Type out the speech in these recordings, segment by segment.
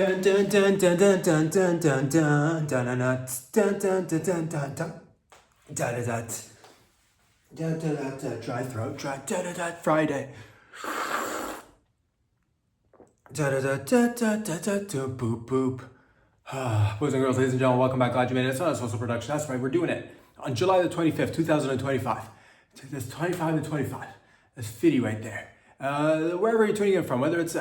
Dun dun dun dun dun dun dun dun dun dun dun dun dun dun dun dun da da da dry throat dry da Friday da boop boop. Boys and girls, ladies and gentlemen, welcome back. Glad you made it. It's not a social production. That's right, we're doing it on July the 25th, 2025. That's 25 and 25. That's 50 right there. Wherever you're tuning in from, whether it's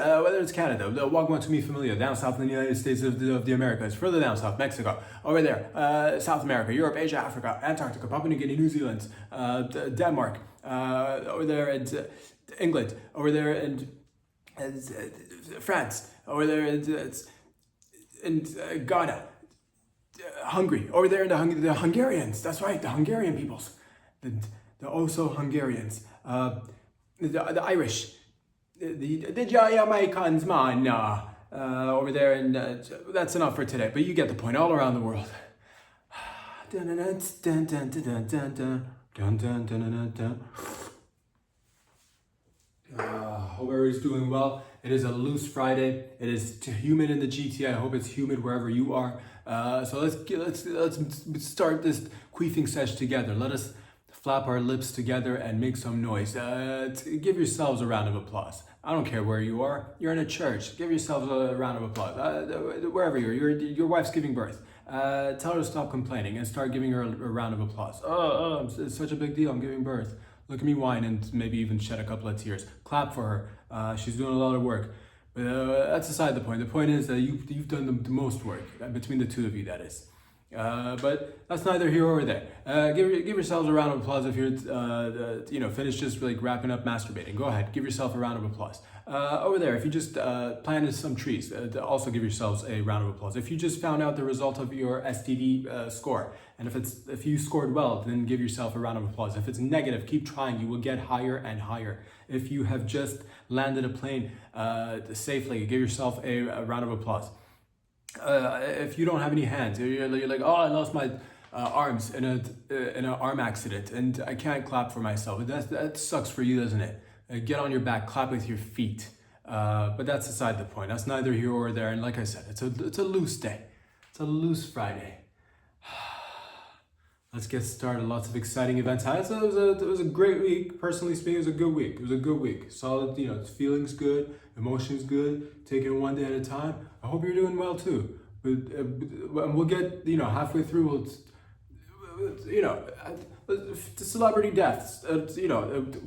Canada, welcome to me familiar, down south in the United States of the Americas, further down south, Mexico, over there, South America, Europe, Asia, Africa, Antarctica, Papua New Guinea, New Zealand, Denmark, over there in England, over there in France, over there in Ghana, Hungary, over there in the Hungarians, that's right, the Hungarian peoples, the also Hungarians, the Irish, the Jamaicans, man, over there, and that's enough for today. But you get the point. All around the world. Hope everybody's doing well. It is a loose Friday. It is humid in the GTA. I hope it's humid wherever you are. So let's start this queefing session together. Let us flap our lips together and make some noise. Give yourselves a round of applause. I don't care where you are. You're in a church. Give yourselves a round of applause. Wherever your wife's giving birth. Tell her to stop complaining and start giving her a round of applause. It's such a big deal. I'm giving birth. Look at me whine and maybe even shed a couple of tears. Clap for her. She's doing a lot of work. But that's aside the point. The point is that you've done the most work between the two of you, that is. But that's neither here or there. Give yourselves a round of applause if you're finished just like wrapping up masturbating. Go ahead, give yourself a round of applause. Over there, if you just planted some trees, also give yourselves a round of applause. If you just found out the result of your STD score, and if you scored well, then give yourself a round of applause. If it's negative, keep trying. You will get higher and higher. If you have just landed a plane safely, give yourself a round of applause. If you don't have any hands, you're like, oh, I lost my arms in an arm accident and I can't clap for myself. That sucks for you, doesn't it? Get on your back, clap with your feet. But that's aside the point. That's neither here or there. And like I said, it's a loose day. It's a loose Friday. Let's get started. Lots of exciting events. It was a great week. Personally speaking, it was a good week. It was a good week. Solid, feelings good, emotions good. Taking it one day at a time. I hope you're doing well too. But we'll get halfway through. The celebrity deaths. It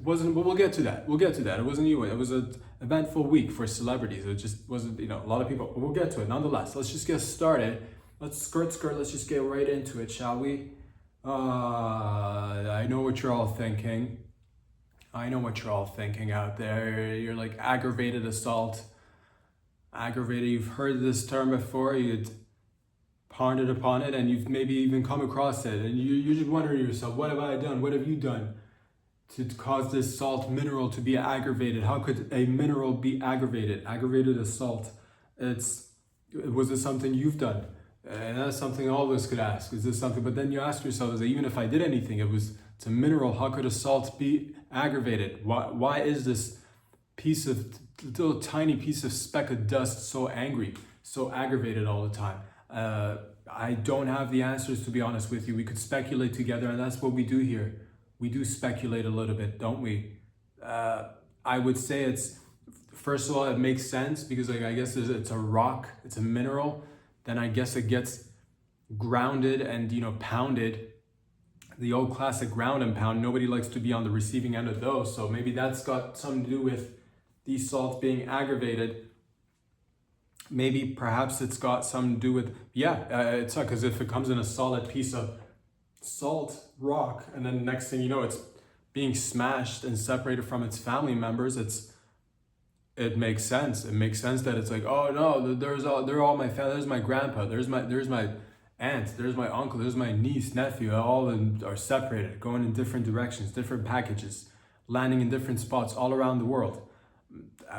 wasn't. But we'll get to that. It wasn't you. It was an eventful week for celebrities. It just wasn't. A lot of people. But we'll get to it nonetheless. Let's just get started. Let's skirt. Let's just get right into it, shall we? I know what you're all thinking. I know what you're all thinking out there. You're like aggravated assault. Aggravated, you've heard this term before, you'd pondered upon it, and you've maybe even come across it, and you're just wondering to yourself, what have I done? What have you done to cause this salt mineral to be aggravated? How could a mineral be aggravated? Aggravated assault. Was it something you've done? And that's something all of us could ask. Is this something? But then you ask yourself, even if I did anything, it's a mineral. How could a salt be aggravated? Why is this little tiny piece of speck of dust so angry, so aggravated all the time? I don't have the answers, to be honest with you. We could speculate together, and that's what we do here. We do speculate a little bit, don't we? I would say first of all, it makes sense because I guess it's a rock, it's a mineral. Then I guess it gets grounded and pounded. The old classic ground and pound. Nobody likes to be on the receiving end of those. So maybe that's got something to do with these salts being aggravated. Maybe perhaps it's got something to do with, it's not, because if it comes in a solid piece of salt rock and then next thing you know it's being smashed and separated from its family members, it makes sense. It makes sense that it's like, oh no, they're all my family. There's my grandpa, there's my aunt, there's my uncle, there's my niece, nephew, all of them are separated, going in different directions, different packages, landing in different spots all around the world.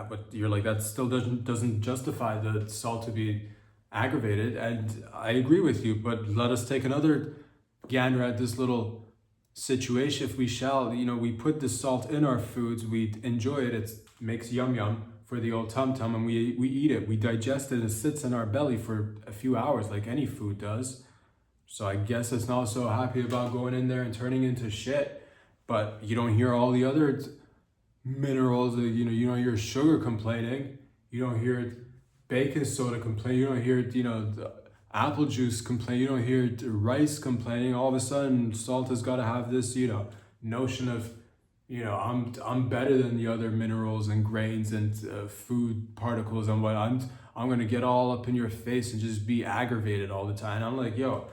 But you're like, that still doesn't justify the salt to be aggravated. And I agree with you, but let us take another gander at this little situation, if we shall. We put the salt in our foods, we enjoy it, it makes yum yum, for the old tum tum, and we eat it, we digest it, and it sits in our belly for a few hours like any food does. So I guess it's not so happy about going in there and turning into shit. But you don't hear all the other minerals, you don't hear sugar complaining, you don't hear baking soda complain, you don't hear the apple juice complain, you don't hear rice complaining. All of a sudden salt has got to have this notion of I'm better than the other minerals and grains and food particles, and what I'm gonna get all up in your face and just be aggravated all the time. And I'm like, yo,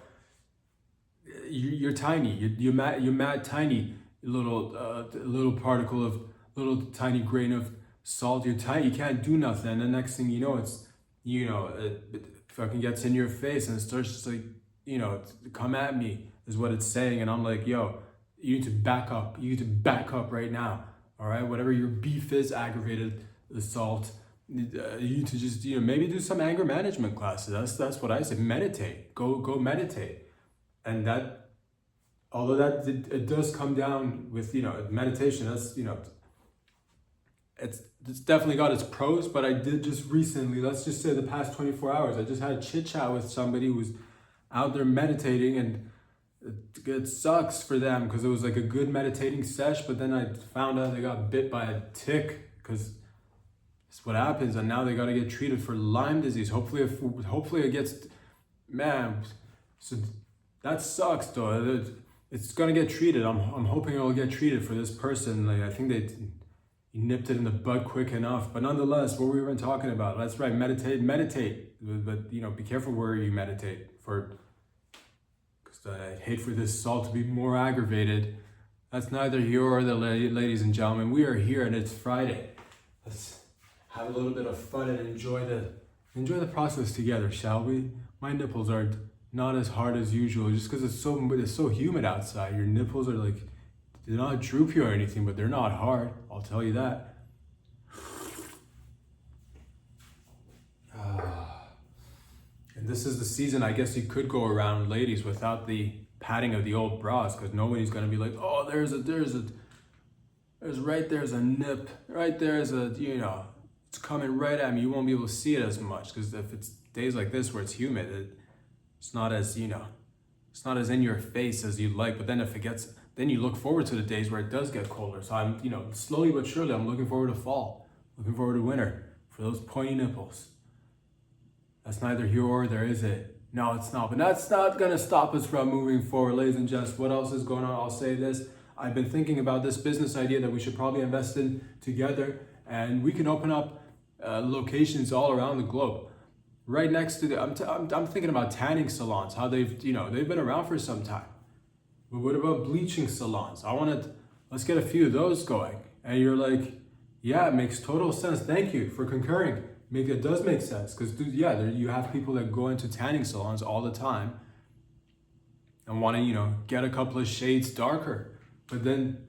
you're tiny, you're mad tiny, little particle of little tiny grain of salt. You're tiny, you can't do nothing. And the next thing you know, it fucking gets in your face and it starts just like, come at me is what it's saying. And I'm like, yo, you need to back up. You need to back up right now. All right, whatever your beef is, aggravated assault. You need to just maybe do some anger management classes. That's what I say. Meditate. Go meditate. And that, although that it does come down with meditation. That's it's definitely got its pros. But I did just recently, let's just say the past 24 hours, I just had a chit chat with somebody who's out there meditating, and it sucks for them because it was like a good meditating sesh, but then I found out they got bit by a tick, because it's what happens, and now they got to get treated for Lyme disease. Hopefully it gets, man. So that sucks though. It's gonna get treated. I'm hoping it'll get treated for this person. Like, I think they nipped it in the bud quick enough. But nonetheless, what we were talking about. That's right. Meditate. But be careful where you meditate for. I hate for this salt to be more aggravated. That's neither here or there, ladies and gentlemen. We are here and it's Friday. Let's have a little bit of fun and enjoy the process together, shall we? My nipples are not as hard as usual just because it's so humid outside. Your nipples are like, they're not droopy or anything, but they're not hard. I'll tell you that. And this is the season, I guess you could go around, ladies, without the padding of the old bras, because nobody's gonna be like, oh, there's a nip, right there's it's coming right at me. You won't be able to see it as much, because if it's days like this where it's humid, it's not as it's not as in your face as you'd like. But then then you look forward to the days where it does get colder. So I'm slowly but surely I'm looking forward to fall, looking forward to winter for those pointy nipples. That's neither here or there, is it? No, it's not. But that's not going to stop us from moving forward, ladies and gents. What else is going on? I'll say this. I've been thinking about this business idea that we should probably invest in together. And we can open up locations all around the globe. Right next to I'm thinking about tanning salons, how they've been around for some time. But what about bleaching salons? Let's get a few of those going. And you're like, yeah, it makes total sense. Thank you for concurring. It does make sense, because you have people that go into tanning salons all the time and want to get a couple of shades darker, but then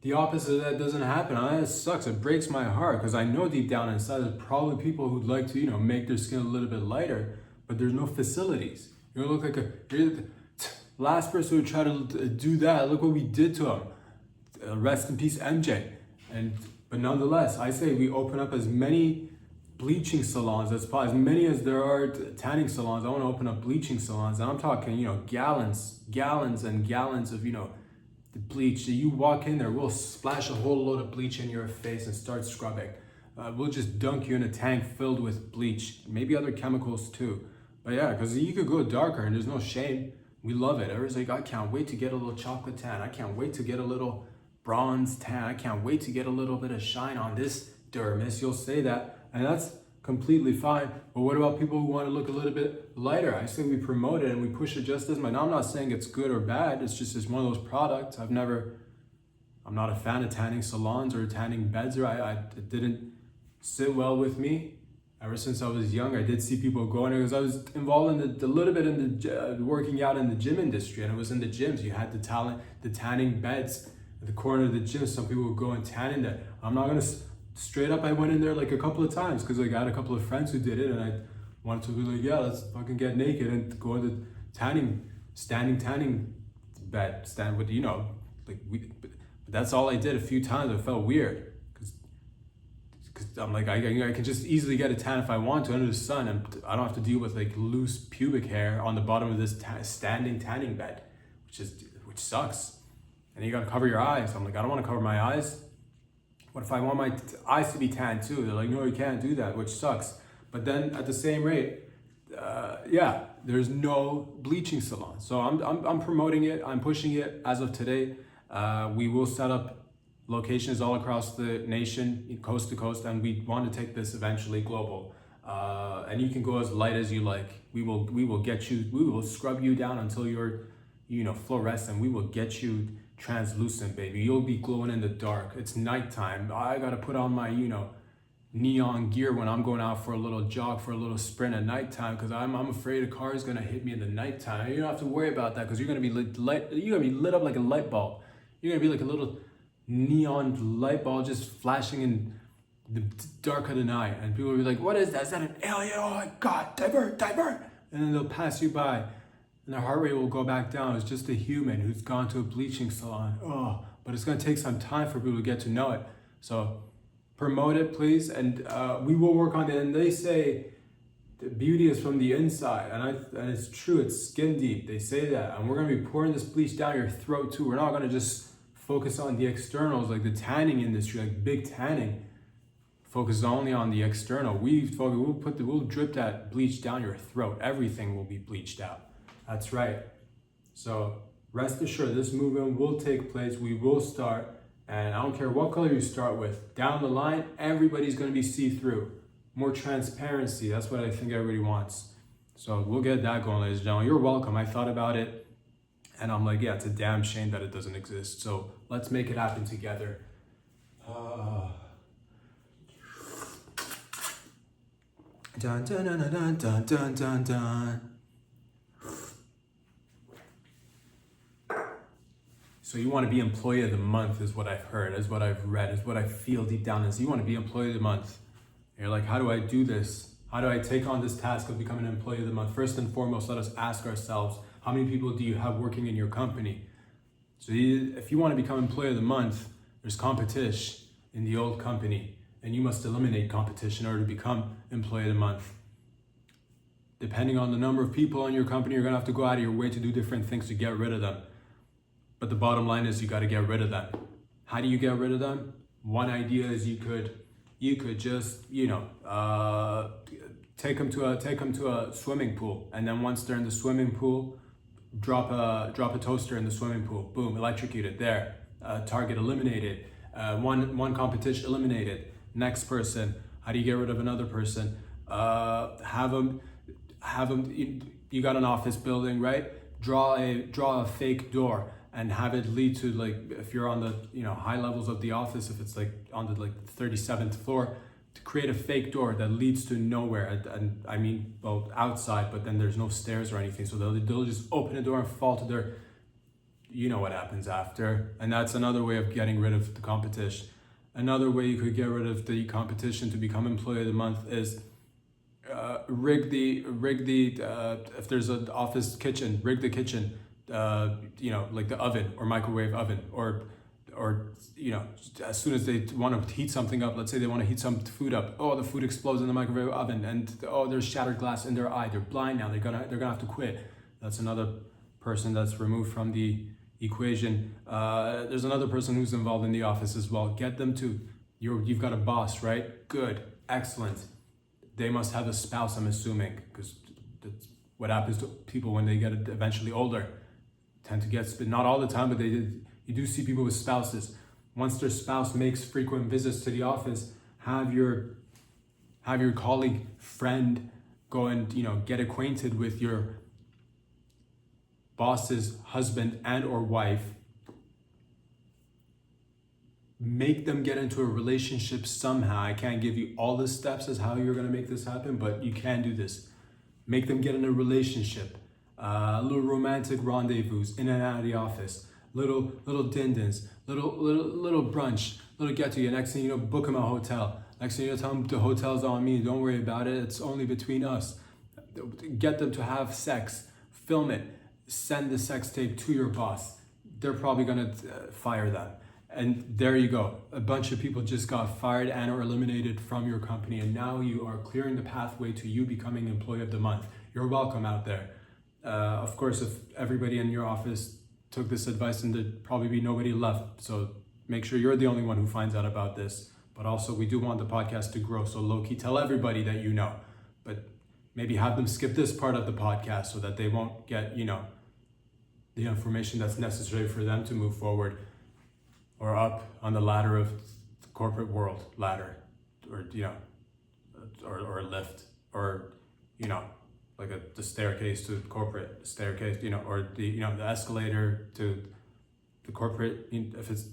the opposite of that doesn't happen. That sucks. It breaks my heart, because I know deep down inside there's probably people who'd like to make their skin a little bit lighter, but there's no facilities. You look like you're the last person who tried to do that. Look what we did to him. Rest in peace, MJ. But nonetheless, I say we open up as many bleaching salons as possible, as many as there are tanning salons. I want to open up bleaching salons, and I'm talking gallons and gallons of the bleach. You walk in there, we'll splash a whole load of bleach in your face and start scrubbing. We'll just dunk you in a tank filled with bleach, maybe other chemicals too. But yeah, because you could go darker and there's no shame. We love it. Everyone's like, I can't wait to get a little chocolate tan. I can't wait to get a little bronze tan. I can't wait to get a little bit of shine on this dermis. You'll say that. And that's completely fine. But what about people who want to look a little bit lighter? I say we promote it and we push it just as much. Now, I'm not saying it's good or bad. It's one of those products. I'm not a fan of tanning salons or tanning beds, or it didn't sit well with me. Ever since I was young, I did see people going, because I was involved in a little bit in the working out in the gym industry, and it was in the gyms. You had the tanning beds at the corner of the gym. Some people would go and tan in there. I'm not gonna straight up. I went in there like a couple of times because I got a couple of friends who did it, and I wanted to be like, yeah, let's fucking get naked and go in the standing tanning bed, stand with but that's all I did a few times. It felt weird. I'm like, I can just easily get a tan if I want to under the sun, and I don't have to deal with like loose pubic hair on the bottom of this standing tanning bed, which sucks. And you gotta cover your eyes. I'm like, I don't want to cover my eyes. What if I want my eyes to be tan too? They're like, no, you can't do that, which sucks. But then at the same rate, yeah, there's no bleaching salon. So I'm promoting it. I'm pushing it as of today. We will set up locations all across the nation, coast to coast, and we want to take this eventually global. And you can go as light as you like. We will get you. We will scrub you down until you're, fluorescent. We will get you translucent, baby. You'll be glowing in the dark. It's nighttime. I gotta put on my, neon gear when I'm going out for a little jog, for a little sprint at nighttime, because I'm afraid a car is gonna hit me in the nighttime. You don't have to worry about that because you're gonna be lit up like a light bulb. You're gonna be like a little neon light bulb just flashing in the dark of the night, and people will be like, what is that? Is that an alien? Oh my god, divert. And then they'll pass you by and their heart rate will go back down. It's just a human who's gone to a bleaching salon. But it's gonna take some time for people to get to know it. So promote it, please, and we will work on it. And they say the beauty is from the inside, and it's true. It's skin deep. They say that, and we're gonna be pouring this bleach down your throat too. We're not gonna just focus on the externals like the tanning industry, like big tanning. Focus only on the external. We'll drip that bleach down your throat. Everything will be bleached out. That's right. So rest assured, this movement will take place. We will start. And I don't care what color you start with. Down the line, everybody's going to be see-through. More transparency. That's what I think everybody wants. So we'll get that going, ladies and gentlemen. You're welcome. I thought about it. And I'm like, yeah, it's a damn shame that it doesn't exist. So let's make it happen together. Dun, dun, dun, dun, dun, dun, dun, dun. So you want to be employee of the month is what I've heard, is what I've read, is what I feel deep down is you want to be employee of the month. And you're like, how do I do this? How do I take on this task of becoming an employee of the month? First and foremost, let us ask ourselves, how many people do you have working in your company? So if you want to become employee of the month, there's competition in the old company, and you must eliminate competition in order to become employee of the month. Depending on the number of people in your company, you're going to have to go out of your way to do different things to get rid of them. But the bottom line is you got to get rid of them. How do you get rid of them? One idea is you could just, take them to a swimming pool, and then once they're in the swimming pool, drop a toaster in the swimming pool. Boom, electrocuted. There. Target eliminated. One competition eliminated. Next person. How do you get rid of another person? Have them. You got an office building, right? Draw a fake door and have it lead to, like, if you're on the high levels of the office, if it's like on the 37th floor, to create a fake door that leads to nowhere. And I mean both outside, but then there's no stairs or anything, so they'll just open a door and fall to their, what happens after. And that's another way of getting rid of the competition. Another way you could get rid of the competition to become employee of the month is rig the if there's an office kitchen, rig the kitchen, like the oven or microwave oven, or as soon as they want to heat something up, let's say they want to heat some food up, the food explodes in the microwave oven, and there's shattered glass in their eye, they're blind now, they're gonna have to quit. That's another person that's removed from the equation. There's another person who's involved in the office as well. Get them to, you've got a boss, right? Good, excellent. They must have a spouse, I'm assuming, because that's what happens to people when they get eventually older. Tend to get, not all the time, but you do see people with spouses. Once their spouse makes frequent visits to the office, have your colleague, friend, go and get acquainted with your boss's husband and or wife. Make them get into a relationship somehow. I can't give you all the steps as how you're going to make this happen, but you can do this. Make them get in a relationship. Little romantic rendezvous in and out of the office. Little din-dins. Little brunch. Little get-together. Next thing you know, book them a hotel. Next thing you know, tell them the hotel's on me. Don't worry about it. It's only between us. Get them to have sex. Film it. Send the sex tape to your boss. They're probably going to fire them. And there you go. A bunch of people just got fired and or eliminated from your company, and now you are clearing the pathway to you becoming Employee of the Month. You're welcome out there. Of course, if everybody in your office took this advice, and there'd probably be nobody left. So make sure you're the only one who finds out about this. But also, we do want the podcast to grow. So low-key, tell everybody that you know. But maybe have them skip this part of the podcast so that they won't get, the information that's necessary for them to move forward or up on the ladder of the corporate world ladder, or or lift, or like the staircase to corporate staircase, or the escalator to the corporate. If it's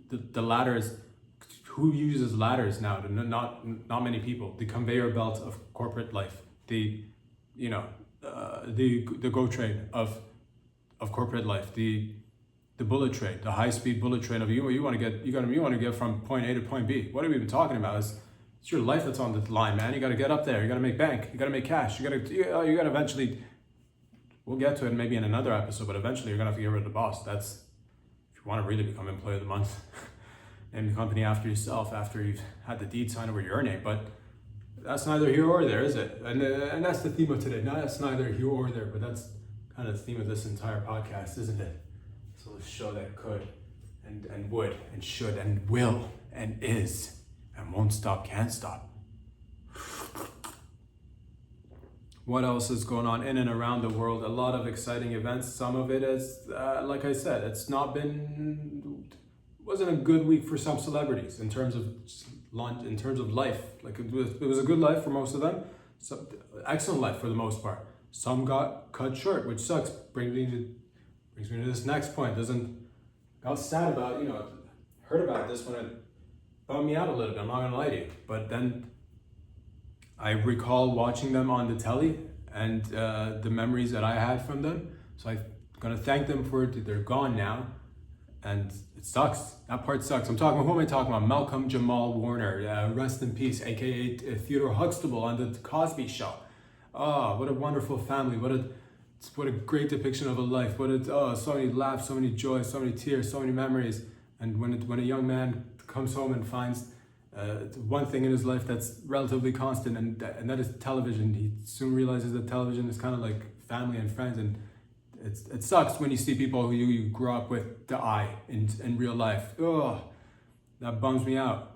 the ladder is, who uses ladders now? Not many people. The conveyor belt of corporate life, the GO train of corporate life, the bullet train, the high-speed bullet train of you want to get from point A to point B. What are we even talking about? It's your life that's on the line, man. You got to get up there. You got to make bank. You got to make cash. You got to eventually. We'll get to it maybe in another episode, but eventually you're gonna have to get rid of the boss. That's if you want to really become Employee of the Month. Name the company after yourself after you've had the deed signed over your name. But that's neither here or there, is it? And that's the theme of today. No, that's neither here or there, but that's kind of the theme of this entire podcast, isn't it? So let's show that could and would and should and will and is and won't stop, can't stop. What else is going on in and around the world? A lot of exciting events. Some of it is, like I said, wasn't a good week for some celebrities in terms of life. Like it was a good life for most of them. So excellent life for the most part. Some got cut short, which sucks. Brings me to this next point. Got sad about, heard about this when it bummed me out a little bit. I'm not gonna lie to you. But then I recall watching them on the telly and the memories that I had from them. So I'm gonna thank them for it. They're gone now, and it sucks. That part sucks. Who am I talking about? Malcolm Jamal Warner, rest in peace, aka Theodore Huxtable on the Cosby Show. Oh, what a wonderful family. What a great depiction of a life. So many laughs, so many joys, so many tears, so many memories. And when a young man comes home and finds one thing in his life that's relatively constant, and that is television, he soon realizes that television is kind of like family and friends. And it sucks when you see people who you grew up with die in real life. Oh, that bums me out.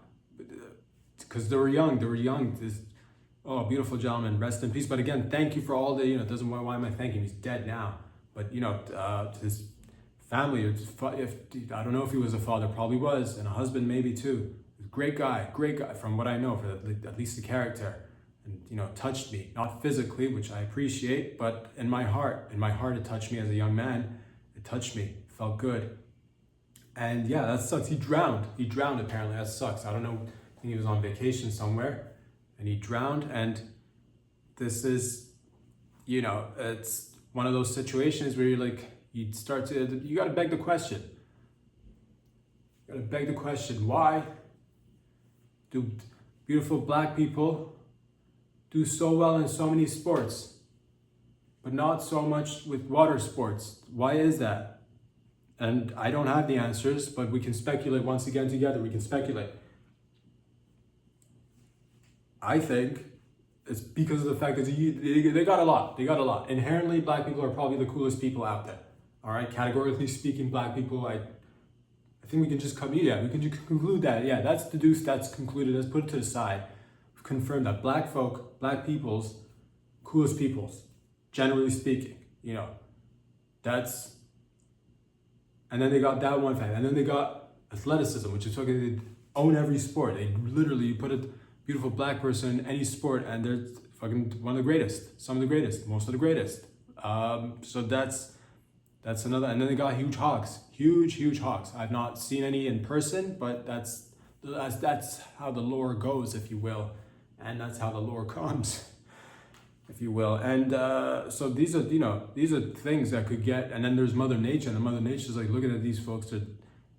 Because they were young. Beautiful gentleman, rest in peace. But again, thank you for all the, why am I thanking him? He's dead now. But, his family, I don't know if he was a father, probably was, and a husband maybe too. Great guy from what I know, for at least the character. And, touched me, not physically, which I appreciate, but in my heart. In my heart, it touched me as a young man. It touched me, felt good. And yeah, that sucks. He drowned apparently, that sucks. I don't know, I think he was on vacation somewhere. And he drowned, and this is, it's one of those situations where you're like, you gotta beg the question. Why do beautiful black people do so well in so many sports, but not so much with water sports? Why is that? And I don't have the answers, but we can speculate once again together. We can speculate. I think it's because of the fact that they got a lot. Inherently, black people are probably the coolest people out there. All right, categorically speaking, black people, I think we can just conclude that. Yeah, that's deduced, that's concluded, let's put it to the side. We've confirmed that black people's, coolest peoples, generally speaking, that's, and then they got that one fact, and then they got athleticism, which is fucking, they own every sport. They literally put it, beautiful black person in any sport, and they're fucking one of the greatest, some of the greatest, most of the greatest. So that's another. And then they got huge hogs. I've not seen any in person, but that's how the lore goes, if you will, and that's how the lore comes, if you will. And so these are things that could get. And then there's Mother Nature, and Mother Nature's like looking at these folks.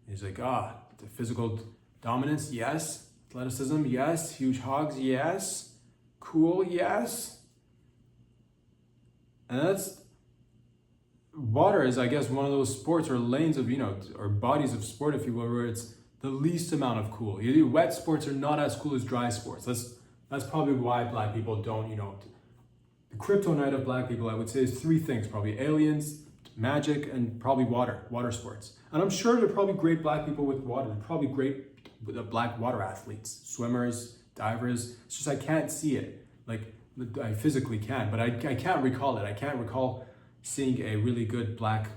He's like, the physical dominance, yes. Athleticism, yes. Huge hogs, yes. Cool, yes. And that's water is, I guess, one of those sports or lanes of, or bodies of sport, if you will, where it's the least amount of cool. Wet sports are not as cool as dry sports. That's probably why black people don't, the kryptonite of black people, I would say, is three things, probably aliens, magic, and probably water sports. And I'm sure there are probably great black people with water. They're probably great black water athletes, swimmers, divers. It's just I can't see it. Like, I physically can, but I can't recall it. I can't recall seeing a really good black,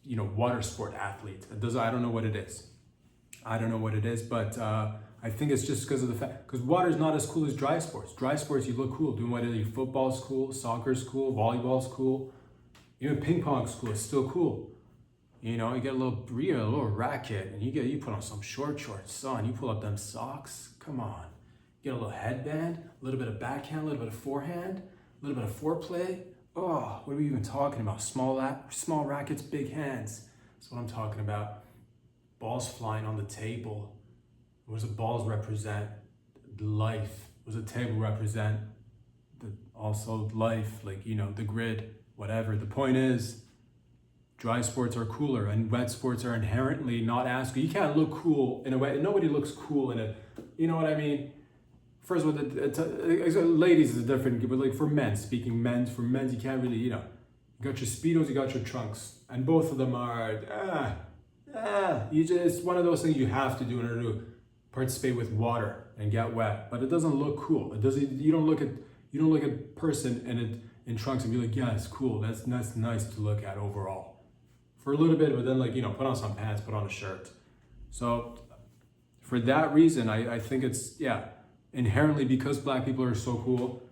water sport athlete. I don't know what it is. I don't know what it is, but I think it's just because of the fact, because water is not as cool as dry sports. Dry sports, you look cool. Doing whatever, football's cool, soccer's cool, volleyball's cool, even ping pong's cool. It's still cool. You get a little racket, and you put on some shorts, son. You pull up them socks. Come on. You get a little headband, a little bit of backhand, a little bit of forehand, a little bit of foreplay. Oh, what are we even talking about? Small rackets, big hands. That's what I'm talking about. Balls flying on the table. What does the balls represent? Life. What does the table represent? Also life, the grid, whatever. The point is, dry sports are cooler and wet sports are inherently not as cool. You can't look cool in a way. Nobody looks cool in it. You know what I mean? First of all, ladies is different, but for men, for men, you can't really, you got your Speedos, you got your trunks, and both of them are, it's one of those things you have to do in order to participate with water and get wet, but it doesn't look cool. It doesn't, you don't look at a person in trunks and be like, yeah, it's cool. That's nice to look at overall. For a little bit, but then put on some pants, put on a shirt. So for that reason, I think it's, inherently, because black people are so cool,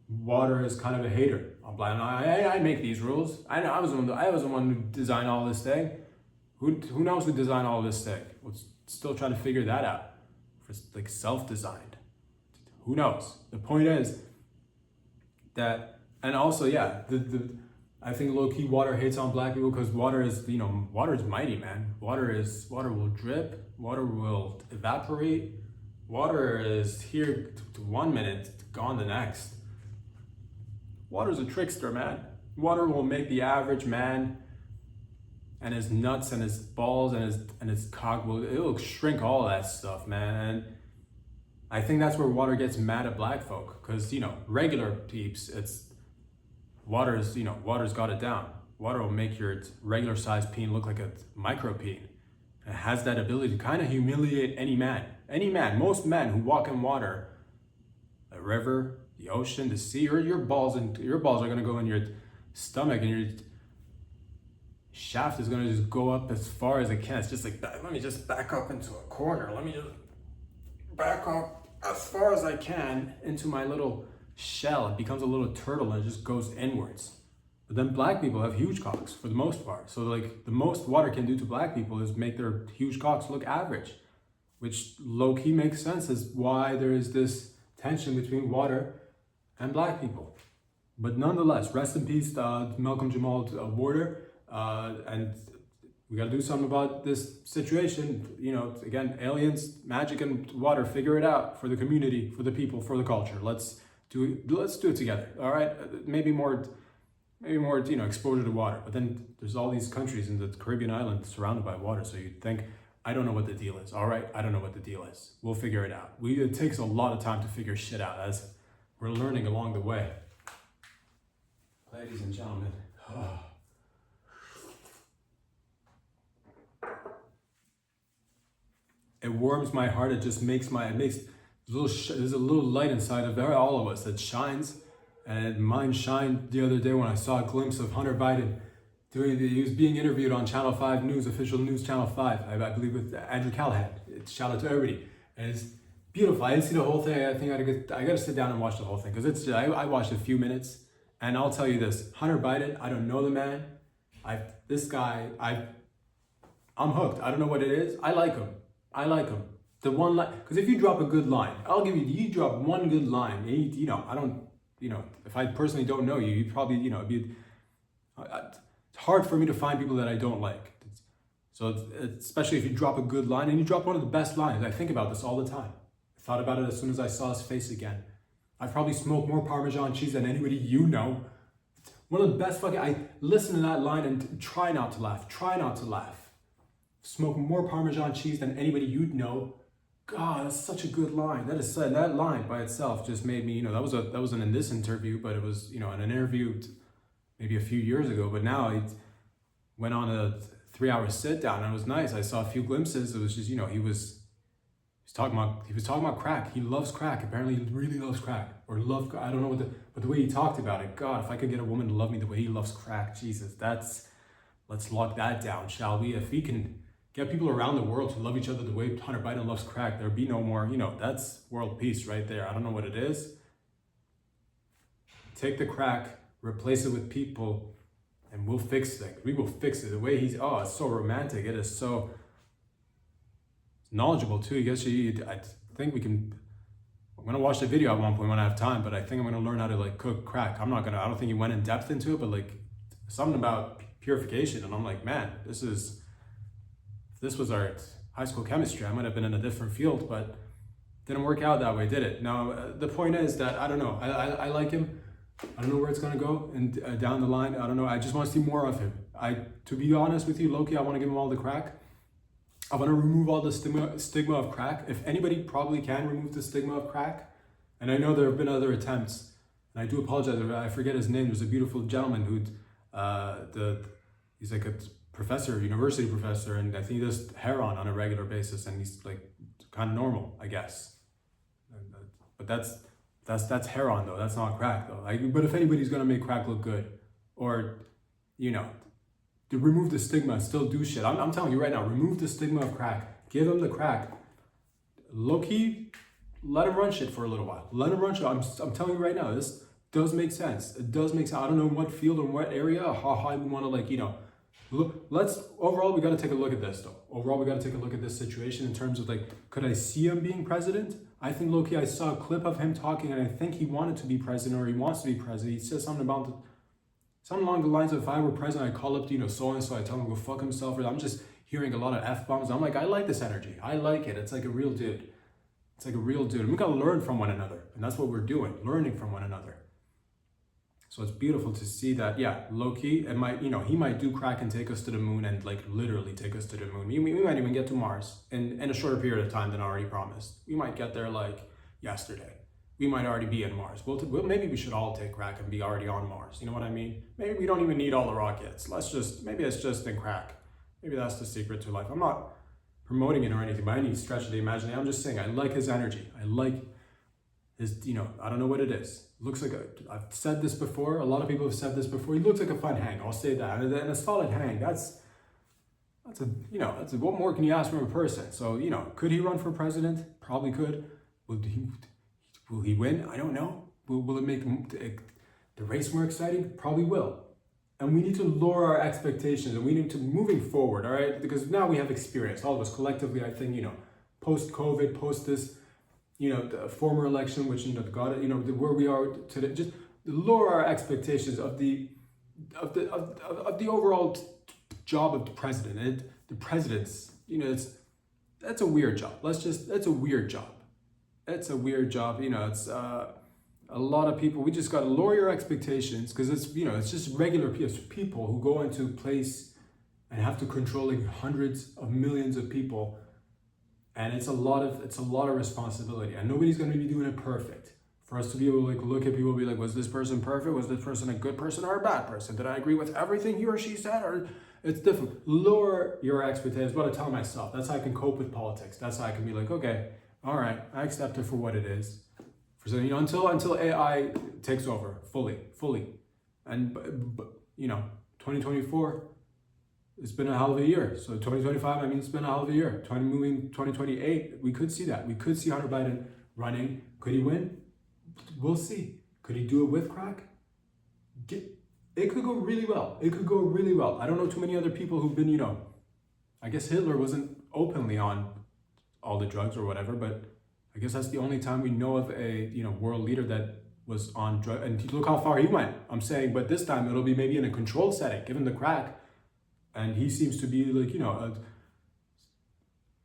water is kind of a hater. I make these rules. I was the one who designed all this thing. Who knows who designed all this thing? We're still trying to figure that out. It's self-designed. Who knows? The point is that, and also, I think low-key water hates on black people because water is mighty, man. Water will drip. Water will evaporate. Water is here to 1 minute, gone the next. Water's a trickster, man. Water will make the average man and his nuts and his balls and his cock it'll shrink all that stuff, man. And I think that's where water gets mad at black folk, because regular peeps, water's got it down. Water will make your regular sized peen look like a micro peen. It has that ability to kind of humiliate any man. Most men who walk in water, a river, the ocean, the sea, or your balls are gonna go in your stomach, and your shaft is gonna just go up as far as it can. It's just like that. Let me just back up into a corner. Let me just back up as far as I can into my little shell. It becomes a little turtle and it just goes inwards. But then black people have huge cocks for the most part. So the most water can do to black people is make their huge cocks look average, which low-key makes sense as why there is this tension between water and black people. But nonetheless, rest in peace to Malcolm Jamal Warder, and we got to do something about this situation. Again, aliens, magic, and water. Figure it out for the community, for the people, for the culture. Let's do it together. All right, maybe more exposure to water. But then there's all these countries in the Caribbean islands surrounded by water. So you'd think, I don't know what the deal is. All right, I don't know what the deal is. We'll figure it out. It takes a lot of time to figure shit out as we're learning along the way. Ladies and gentlemen. It warms my heart. It just makes there's a little light inside of all of us that shines. And mine shined the other day when I saw a glimpse of Hunter Biden he was being interviewed on Channel 5 News, official news Channel 5, I believe, with Andrew Callahan. Shout out to everybody. And it's beautiful. I didn't see the whole thing. I think I got to sit down and watch the whole thing, because I watched a few minutes. And I'll tell you this, Hunter Biden, I don't know the man. I'm hooked. I don't know what it is. I like him. The one line, because if you drop a good line, I'll give you drop one good line. If I personally don't know you, you'd probably, it's hard for me to find people that I don't like. So especially if you drop a good line, and you drop one of the best lines. I think about this all the time. I thought about it as soon as I saw his face again. I probably smoked more Parmesan cheese than anybody you know. One of the best listen to that line and try not to laugh. Try not to laugh. Smoke more Parmesan cheese than anybody you'd know. God, that's such a good line. That line by itself just made me, that wasn't in this interview, but it was, in an interview maybe a few years ago. But now it went on a 3-hour sit down, and it was nice. I saw a few glimpses. It was just, he was talking about crack. He loves crack. Apparently, he really loves crack, or I don't know but the way he talked about it. God, if I could get a woman to love me the way he loves crack, Jesus, let's lock that down, shall we? If we can get people around the world to love each other the way Hunter Biden loves crack, there'd be no more, that's world peace right there. I don't know what it is. Take the crack, replace it with people, and we'll fix things. We will fix it. The way it's so romantic. It is so knowledgeable too. I think I'm gonna watch the video at one point when I have time, but I think I'm gonna learn how to cook crack. I don't think he went in depth into it, but something about purification. And I'm like, man, if this was our high school chemistry, I might have been in a different field, but didn't work out that way, did it? Now, the point is that, I don't know, I like him. I don't know where it's gonna go and down the line. I don't know. I just want to see more of him. To be honest with you, Loki, I want to give him all the crack. I want to remove all the stigma of crack. If anybody probably can remove the stigma of crack, and I know there have been other attempts, and I do apologize, I forget his name. There's a beautiful gentleman he's like a professor, university professor, and I think he does heroin on a regular basis, and he's kind of normal, I guess. But that's heroin though. That's not crack though. But if anybody's gonna make crack look good, or to remove the stigma, still do shit. I'm telling you right now, remove the stigma of crack. Give him the crack. Low-key, let him run shit for a little while. Let him run shit. I'm telling you right now, this does make sense. It does make sense. I don't know what field or what area, how high we want to overall, we got to take a look at this though. Overall, we got to take a look at this situation in terms of could I see him being president? I think low-key, I saw a clip of him talking, and I think he wanted to be president, or he wants to be president. He says something along the lines of, if I were president, I'd call up, so-and-so, I tell him to go fuck himself. Or I'm just hearing a lot of F-bombs. I'm like, I like this energy. I like it. It's like a real dude. It's like a real dude. And we gotta learn from one another. And that's what we're doing, learning from one another. So it's beautiful to see that, yeah, low-key, it might, he might do crack and take us to the moon, and literally take us to the moon. We might even get to Mars in a shorter period of time than already promised. We might get there yesterday. We might already be in Mars. Maybe we should all take crack and be already on Mars. You know what I mean? Maybe we don't even need all the rockets. Maybe it's just in crack. Maybe that's the secret to life. I'm not promoting it or anything by any stretch of the imagination. I'm just saying, I like his energy. I like his, I don't know what it is. Looks like I've said this before. A lot of people have said this before. He looks like a fun hang. I'll say that. And a solid hang. That's what more can you ask from a person? So, could he run for president? Probably could. Will he win? I don't know. Will it make the race more exciting? Probably will. And we need to lower our expectations, and we need to, moving forward, all right? Because now we have experience, all of us collectively, I think, post-COVID, post this, the former election, which, where we are today, just lower our expectations of the overall job of the president. And the president's, that's a weird job. That's a weird job. It's a weird job, it's a lot of people, we just got to lower your expectations, because it's, it's just regular people who go into place and have to control hundreds of millions of people. And it's a lot of responsibility, and nobody's going to be doing it perfect. For us to be able to look at people and be like, was this person perfect? Was this person a good person or a bad person? Did I agree with everything he or she said? Or it's different. Lower your expectations. What I tell myself, that's how I can cope with politics. That's how I can be like, okay, all right, I accept it for what it is. Until AI takes over fully, and 2024, it's been a hell of a year. So 2025, it's been a hell of a year. Moving 2028, we could see that. We could see Hunter Biden running. Could he win? We'll see. Could he do it with crack? It could go really well. I don't know too many other people who've been, I guess Hitler wasn't openly on all the drugs or whatever, but I guess that's the only time we know of a world leader that was on drugs. And look how far he went. I'm saying, but this time it'll be maybe in a controlled setting, given the crack. And he seems to be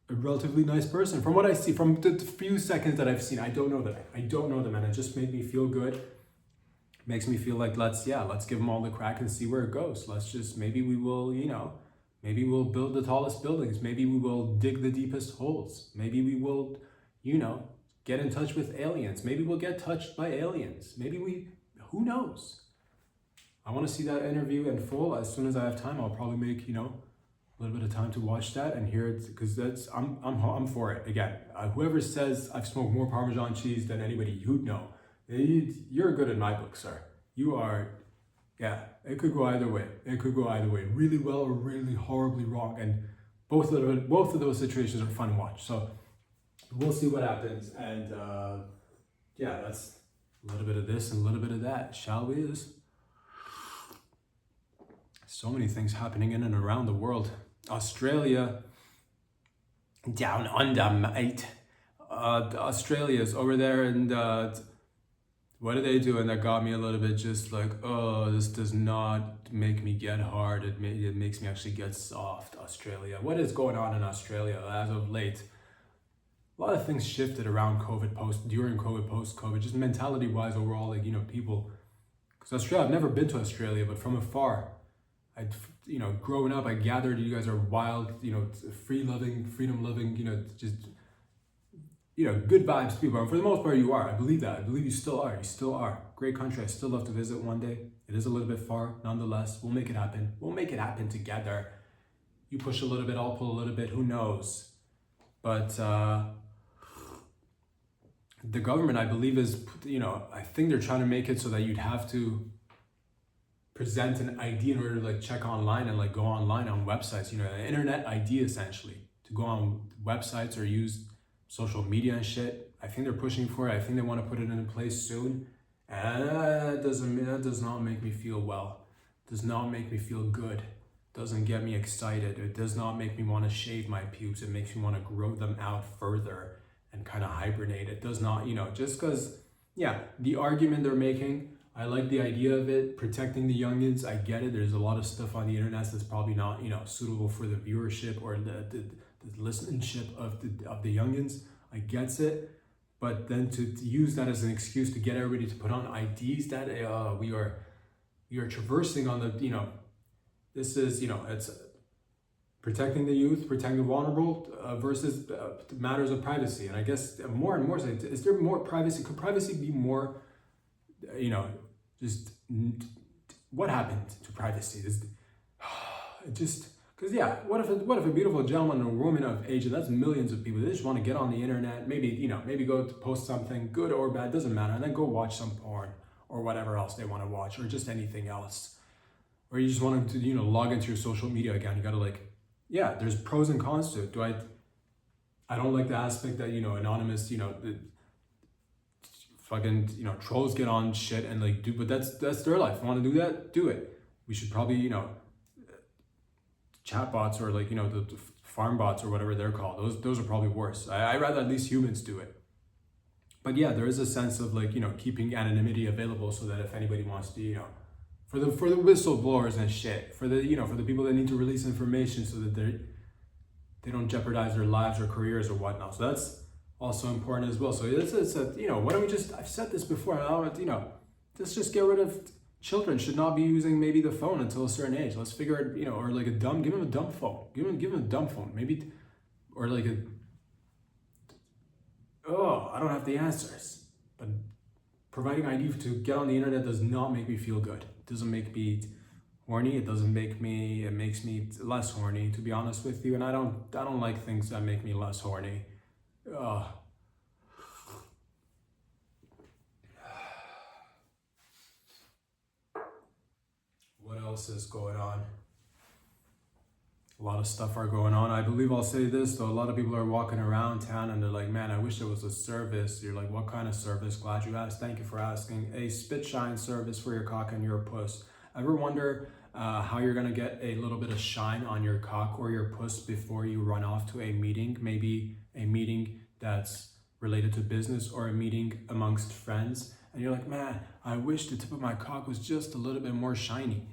a relatively nice person. From what I see, from the few seconds that I've seen, I don't know them, and it just made me feel good. Makes me feel like let's give them all the crack and see where it goes. Let's just, maybe we will, maybe we'll build the tallest buildings. Maybe we will dig the deepest holes. Maybe we will, get in touch with aliens. Maybe we'll get touched by aliens. Who knows? I want to see that interview in full. As soon as I have time, I'll probably make, a little bit of time to watch that and hear it, because I'm for it. Again, whoever says I've smoked more Parmesan cheese than anybody, you'd know. You're good in my book, sir. You are, it could go either way. It could go either way, really well or really horribly wrong. And both of those situations are fun to watch. So we'll see what happens. And that's a little bit of this and a little bit of that, shall we? There's so many things happening in and around the world. Australia, down under, mate. Australia's over there, and what are they doing that got me a little bit just like, oh, this does not make me get hard. It makes me actually get soft. Australia. What is going on in Australia as of late? A lot of things shifted around COVID, during COVID, post-COVID, just mentality-wise overall, people. Because Australia, I've never been to Australia, but from afar, growing up, I gathered you guys are wild, freedom-loving, just good vibes people. And for the most part, you are. I believe that. I believe you still are. You still are. Great country. I still love to visit one day. It is a little bit far. Nonetheless, we'll make it happen. We'll make it happen together. You push a little bit, I'll pull a little bit. Who knows? But the government, I believe, is, I think they're trying to make it so that you'd have to present an ID in order to check online and go online on websites. An internet ID essentially, to go on websites or use social media and shit. I think they're pushing for it. I think they want to put it into place soon. And that does not make me feel well. Does not make me feel good. Doesn't get me excited. It does not make me want to shave my pubes. It makes me want to grow them out further and kind of hibernate. It does not, just because, the argument they're making, I like the idea of it, protecting the youngins. I get it. There's a lot of stuff on the internet that's probably not, suitable for the viewership or the listenership of the youngins. I gets it, but then to use that as an excuse to get everybody to put on IDs, that we are traversing on the, this is, it's protecting the youth, protecting the vulnerable versus matters of privacy. And I guess more and more, is there more privacy? Could privacy be more, just what happened to privacy? Because what if a beautiful gentleman or woman of age, and that's millions of people, they just want to get on the internet, maybe go to post something good or bad, doesn't matter, and then go watch some porn or whatever else they want to watch, or just anything else, or you just want them to log into your social media account. You gotta there's pros and cons to it. I don't like the aspect that anonymous the fucking trolls get on shit and but that's their life. Want to do that? Do it. We should probably chatbots or the farm bots or whatever they're called. Those are probably worse. I rather at least humans do it. But there is a sense of keeping anonymity available so that if anybody wants to for the whistleblowers and shit, for the for the people that need to release information so that they don't jeopardize their lives or careers or whatnot. So that's also important as well. So it's why don't we just, I've said this before, let's just get rid of, children should not be using maybe the phone until a certain age. Let's figure it, or give them a dumb phone. Give them a dumb phone. Maybe, or I don't have the answers. But providing ID to get on the internet does not make me feel good. It doesn't make me horny. It makes me less horny, to be honest with you. And I don't like things that make me less horny. What else is going on? A lot of stuff are going on. I believe I'll say this though, a lot of people are walking around town and they're like, man, I wish there was a service. You're like, what kind of service? Glad you asked. Thank you for asking. A spit shine service for your cock and your puss. Ever wonder how you're gonna get a little bit of shine on your cock or your puss before you run off to a meeting? Maybe a meeting that's related to business or a meeting amongst friends. And you're like, man, I wish the tip of my cock was just a little bit more shiny.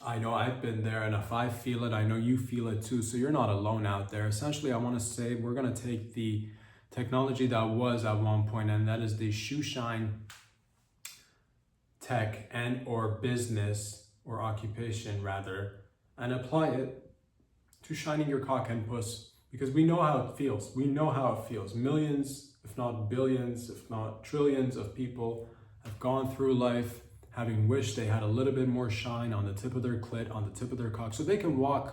I know I've been there, and if I feel it, I know you feel it too. So you're not alone out there. Essentially, I want to say we're going to take the technology that was at one point, and that is the shoe shine tech and or business or occupation rather, and apply it to shining your cock and puss, because we know how it feels. We know how it feels. Millions, if not billions, if not trillions of people have gone through life having wished they had a little bit more shine on the tip of their clit, on the tip of their cock, so they can walk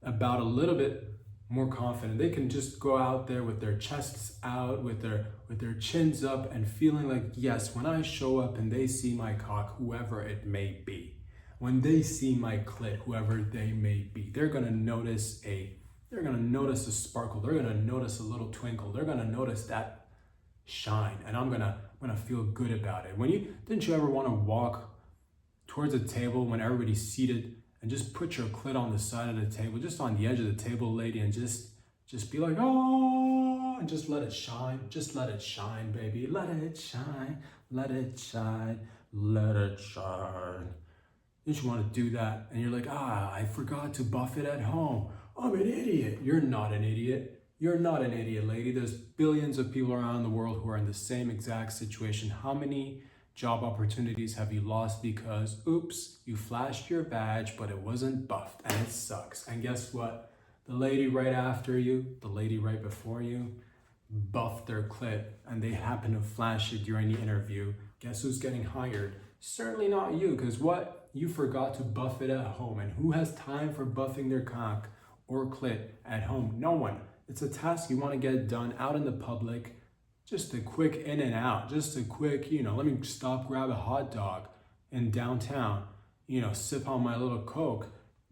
about a little bit more confident. They can just go out there with their chests out, with their chins up, and feeling like, yes, when I show up and they see my cock, whoever it may be, when they see my clit, whoever they may be, they're gonna notice a sparkle. They're gonna notice a little twinkle. They're gonna notice that shine, and I'm gonna feel good about it. Didn't you ever want to walk towards a table when everybody's seated and just put your clit on the side of the table, just on the edge of the table, lady, and just be like, oh, and just let it shine. Just let it shine, baby. Let it shine. Let it shine. Let it shine. Didn't you want to do that? And you're like, I forgot to buff it at home. I'm an idiot. You're not an idiot. You're not an idiot, lady. There's billions of people around the world who are in the same exact situation. How many job opportunities have you lost because, oops, you flashed your badge, but it wasn't buffed, and it sucks. And guess what? The lady right after you, the lady right before you, buffed their clit, and they happen to flash it during the interview. Guess who's getting hired? Certainly not you, because what? You forgot to buff it at home. And who has time for buffing their cock or clit at home? No one. It's a task you want to get done out in the public. Just a quick in and out, just a quick, let me stop, grab a hot dog in downtown, sip on my little Coke,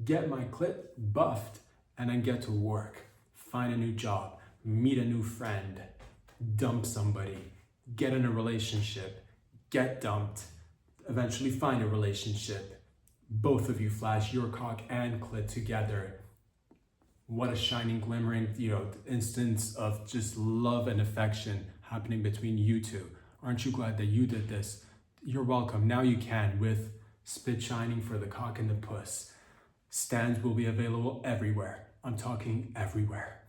get my clit buffed, and then get to work, find a new job, meet a new friend, dump somebody, get in a relationship, get dumped, eventually find a relationship. Both of you flash your cock and clit together. What a shining, glimmering, instance of just love and affection happening between you two. Aren't you glad that you did this? You're welcome. Now you can, with spit shining for the cock and the puss. Stands will be available everywhere. I'm talking everywhere.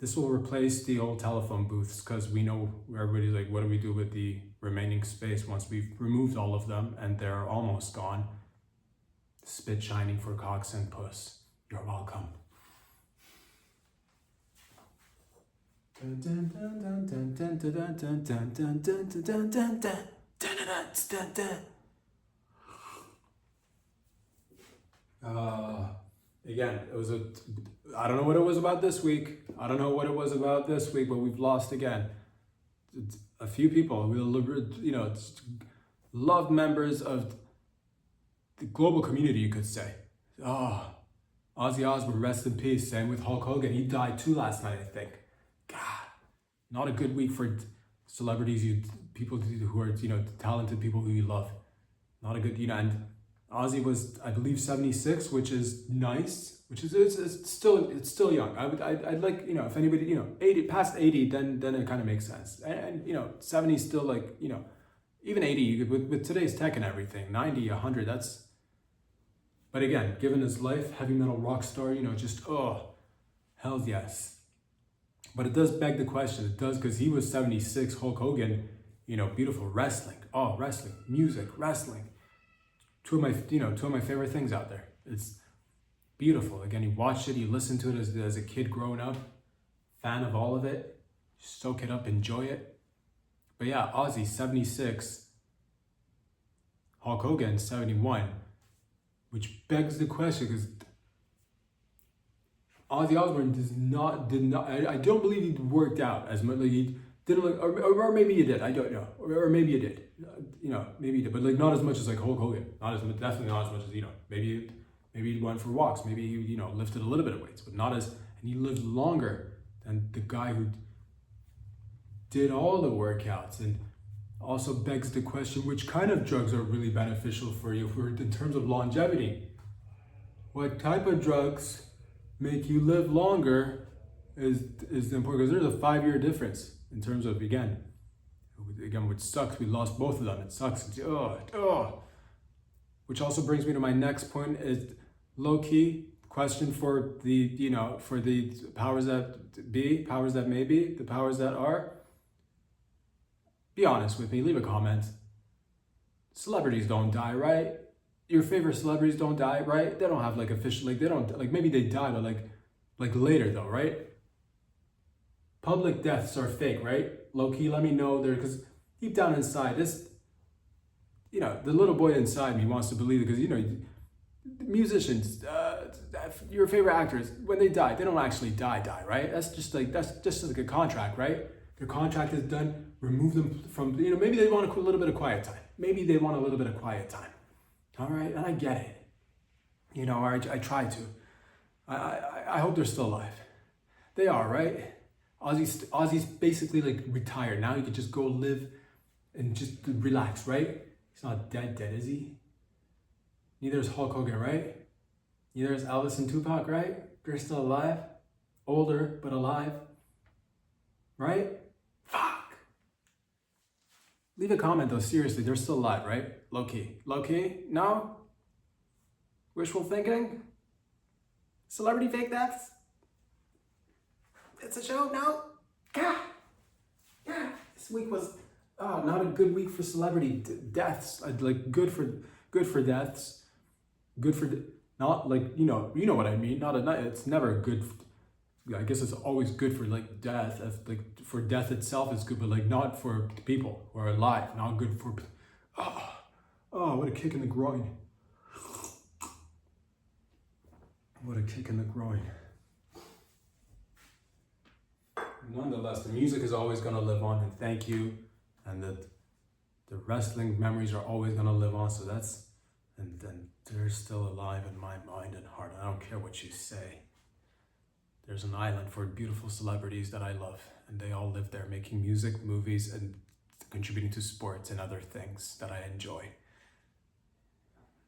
This will replace the old telephone booths, because we know everybody's like, what do we do with the remaining space once we've removed all of them and they're almost gone? Spit shining for cocks and puss. You're welcome. Again, I don't know what it was about this week. But we've lost again. A few people, loved members of the global community, you could say. Ozzy Osbourne, rest in peace. Same with Hulk Hogan. He died too last night, I think. God, not a good week for celebrities, people who are, talented people who you love. Not a good, and Ozzy was, I believe, 76, which is nice, it's still young. I'd like, if anybody, 80, past 80, then it kind of makes sense. And 70 still, like, even 80, you could, with today's tech and everything, 90, 100, that's, but again, given his life, heavy metal rock star, hell yes. But it does beg the question. It does, because he was 76. Hulk Hogan, beautiful wrestling. Wrestling, music, wrestling. Two of my favorite things out there. It's beautiful. Again, you watched it, you listened to it as a kid growing up. Fan of all of it. Soak it up, enjoy it. But yeah, Ozzy, 76. Hulk Hogan, 71. Which begs the question, because Ozzy Osbourne did not. I don't believe he worked out as much. Like he didn't, like, or maybe he did. I don't know. Or maybe he did. Maybe he did, but like not as much as like Hulk Hogan. Not as much, definitely not as much as Maybe he went for walks. Maybe he lifted a little bit of weights, but not as. And he lived longer than the guy who did all the workouts. And also begs the question: which kind of drugs are really beneficial for you in terms of longevity? What type of drugs make you live longer is important, because there's a 5-year difference in terms of, again, which sucks. We lost both of them. It sucks. Which also brings me to my next point, is low-key question for the, for the powers that be, powers that may be, the powers that are. Be honest with me, leave a comment. Celebrities don't die, right? Your favorite celebrities don't die, right? They don't have like official, like they don't, like maybe they die, but like later though, right? Public deaths are fake, right? Low key, let me know there, because deep down inside, this, the little boy inside me wants to believe it, because musicians, your favorite actors, when they die, they don't actually die, right? That's just like a contract, right? Their contract is done. Remove them from, maybe they want a little bit of quiet time. Maybe they want a little bit of quiet time. All right, and I get it. I try to. I hope they're still alive. They are, right? Ozzy's basically like retired now. He could just go live and just relax, right? He's not dead, is he? Neither is Hulk Hogan, right? Neither is Elvis and Tupac, right? They're still alive. Older, but alive. Right? Fuck! Leave a comment though, seriously, they're still alive, right? Low key? No? Wishful thinking? Celebrity fake deaths? It's a show? No? God! This week was not a good week for celebrity deaths. Like good for deaths. Good for not like you know what I mean. It's never good. I guess it's always good for like death. Like for death itself is good, but like not for people who are alive. Not good for. Oh, what a kick in the groin! What a kick in the groin. Nonetheless, the music is always gonna live on, and thank you, and the wrestling memories are always gonna live on. So that's. And then they're still alive in my mind and heart. I don't care what you say. There's an island for beautiful celebrities that I love, and they all live there making music, movies, and contributing to sports and other things that I enjoy.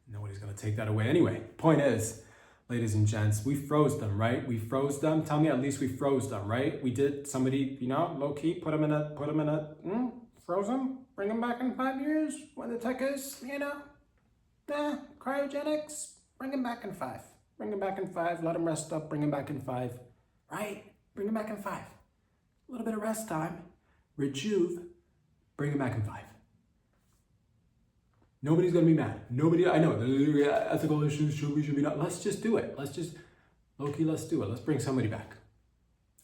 Nobody's gonna take that away. Anyway, point is, ladies and gents, we froze them, right? We froze them. Tell me at least we froze them, right? We did. Somebody, low key, put them in a froze them, bring them back in 5 years when the tech is, cryogenics, bring him back in 5. Bring him back in 5, let him rest up, bring him back in 5. Right? Bring him back in 5. A little bit of rest time. Rejuve, bring him back in 5. Nobody's gonna be mad. Nobody, I know, ethical issues, should we be not. Let's just do it. Let's do it. Let's bring somebody back.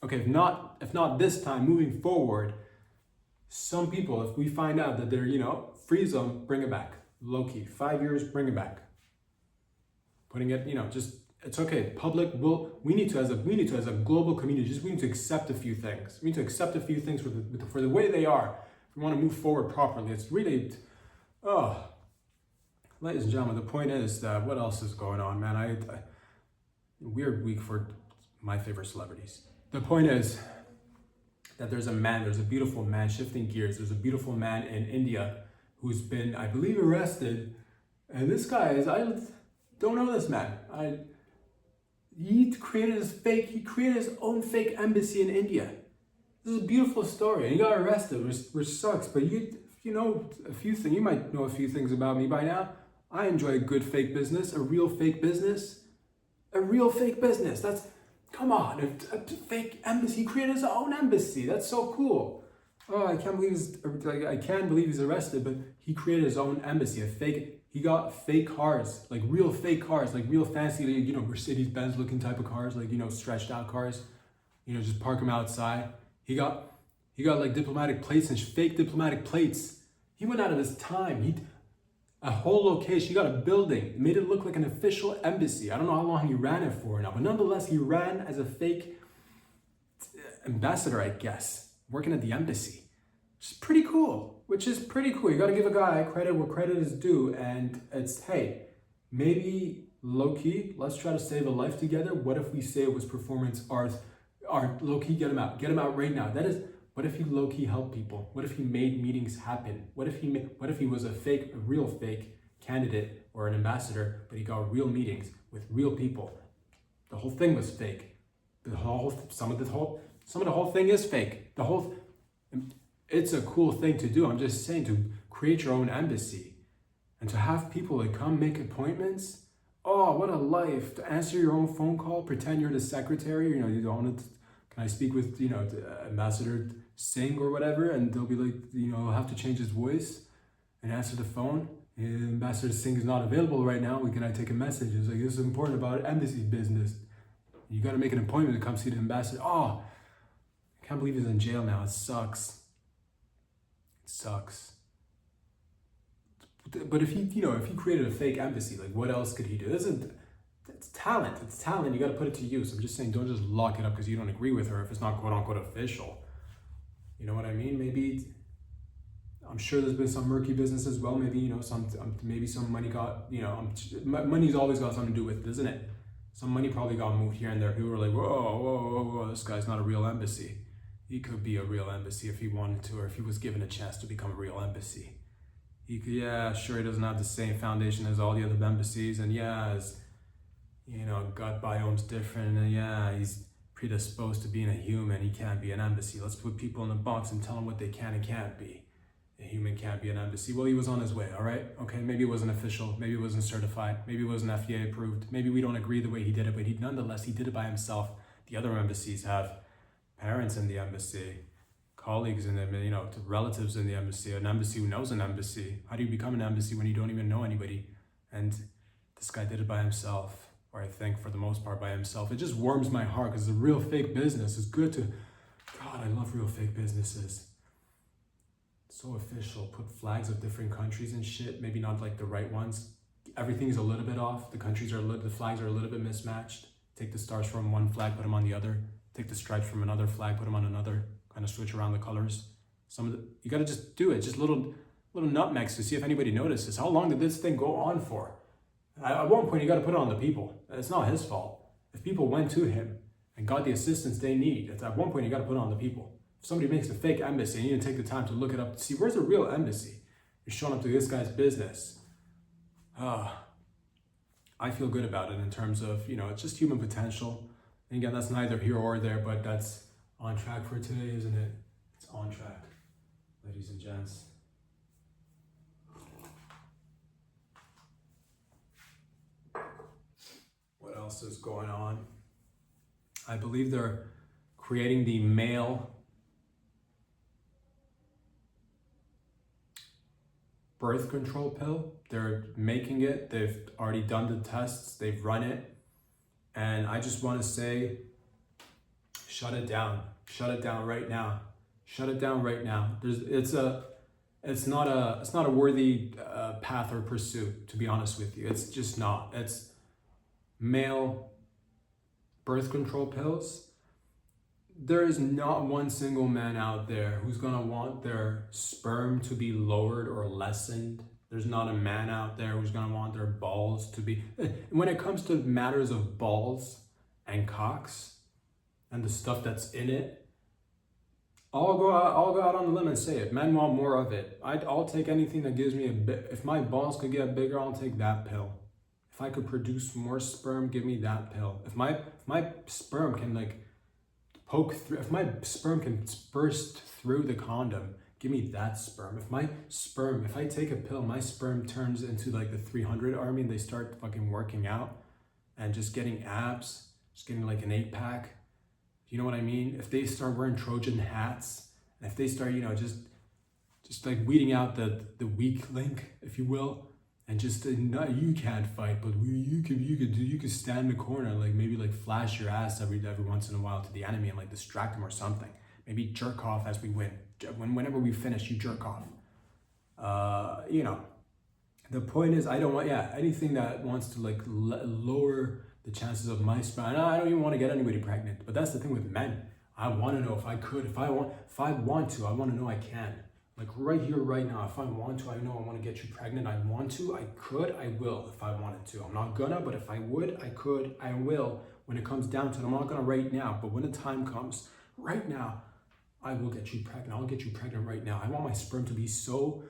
Okay, if not this time, moving forward, some people, if we find out that they're, freeze them, bring it back. Low-key, 5 years, bring it back. Putting it, it's okay. Public we need to as a global community, we need to accept a few things. We need to accept a few things for the way they are. If we want to move forward properly, it's really, ladies and gentlemen, the point is that what else is going on, man? I weird week for my favorite celebrities. The point is that there's a beautiful man, shifting gears. There's a beautiful man in India who's been, I believe, arrested. And this guy I don't know this man. He created his own fake embassy in India. This is a beautiful story. And he got arrested, which sucks. But you know a few things, you might know a few things about me by now. I enjoy a good fake business, a real fake business. Come on, a fake embassy. He created his own embassy. That's so cool. Oh, I can't believe he's arrested, but he created his own embassy, he got fake cars, like real fake cars, like real fancy, Mercedes-Benz looking type of cars, like, stretched out cars, just park them outside. He got like diplomatic plates and fake diplomatic plates. He went out of his time. A whole location, he got a building, made it look like an official embassy. I don't know how long he ran it for now, but nonetheless, he ran as a fake ambassador, I guess, working at the embassy. Which is pretty cool. You gotta give a guy credit where credit is due, and it's, hey, maybe low-key, let's try to save a life together. What if we say it was performance art, low-key, get him out right now. What if he low-key helped people? What if he made meetings happen? What if he was a real fake candidate or an ambassador, but he got real meetings with real people? The whole thing was fake. Some of the whole thing is fake. It's a cool thing to do. I'm just saying, to create your own embassy and to have people that come make appointments. Oh, what a life. To answer your own phone call, pretend you're the secretary, you don't want to, can I speak with, the Ambassador Singh or whatever? And they'll be like, he'll have to change his voice and answer the phone. Ambassador Singh is not available right now. Can I take a message? It's like, this is important about embassy business. You got to make an appointment to come see the ambassador. Oh, I can't believe he's in jail now. It sucks. It sucks. But if he, if he created a fake embassy, like what else could he do? It's talent. It's talent. You got to put it to use. I'm just saying, don't just lock it up because you don't agree with her if it's not quote unquote official. You know what I mean? Maybe, I'm sure there's been some murky business as well. Maybe, maybe some money got, money's always got something to do with it, isn't it? Some money probably got moved here and there. People were like, whoa, this guy's not a real embassy. He could be a real embassy if he wanted to, or if he was given a chance to become a real embassy. He could, yeah, sure, he doesn't have the same foundation as all the other embassies, and yeah, his, gut biome's different, and yeah, he's predisposed to being a human. He can't be an embassy. Let's put people in a box and tell them what they can and can't be. A human can't be an embassy. Well, he was on his way, all right? Okay, maybe it wasn't official, maybe it wasn't certified, maybe it wasn't FDA approved, maybe we don't agree the way he did it, but nonetheless, he did it by himself. The other embassies have parents in the embassy, colleagues in the, relatives in the embassy, an embassy who knows an embassy. How do you become an embassy when you don't even know anybody? And this guy did it by himself, or I think for the most part by himself. It just warms my heart because the real fake business is good to, God, I love real fake businesses. So official, put flags of different countries and shit, maybe not like the right ones. Everything's a little bit off. The flags are a little bit mismatched. Take the stars from one flag, put them on the other. Take the stripes from another flag, put them on another. Kind of switch around the colors. You gotta just do it. Just little nutmegs to see if anybody notices. How long did this thing go on for? At one point, you gotta put it on the people. It's not his fault. If people went to him and got the assistance they need, at one point you gotta put it on the people. If somebody makes a fake embassy and you didn't take the time to look it up to see where's the real embassy, you're showing up to this guy's business. I feel good about it in terms of, it's just human potential. And again, that's neither here or there, but that's on track for today, isn't it? It's on track, ladies and gents. What else is going on? I believe they're creating the male birth control pill. They're making it. They've already done the tests. They've run it. And I just want to say, shut it down. Shut it down right now. Shut it down right now. It's not a worthy path or pursuit, to be honest with you. It's just not. It's male birth control pills. There is not one single man out there who's gonna want their sperm to be lowered or lessened. There's not a man out there who's gonna want their balls to be. When it comes to matters of balls and cocks and the stuff that's in it, I'll go out on the limb and say it. Men want more of it. I'll take anything that gives me a bit. If my balls could get bigger, I'll take that pill. If I could produce more sperm, give me that pill. If my sperm can poke through, if my sperm can burst through the condom, give me that sperm. If I take a pill, my sperm turns into the 300 army and they start fucking working out and just getting abs, just getting an 8-pack. You know what I mean? If they start wearing Trojan hats, and if they start, just weeding out the weak link, if you will, and just not you can't fight, but you could stand in the corner, maybe flash your ass every once in a while to the enemy and distract them or something. Maybe jerk off as we win. Whenever we finish, you jerk off. The point is, I don't want anything that wants to lower the chances of my sperm. I don't even want to get anybody pregnant, but that's the thing with men. I want to know if I could, if I want to, I want to know I can. Right here, right now, if I want to, I know I want to get you pregnant. I want to, I could, I will if I wanted to. I'm not gonna, but if I would, I could, I will. When it comes down to it, I'm not gonna right now, but when the time comes, right now, I will get you pregnant. I'll get you pregnant right now. I want my sperm to be so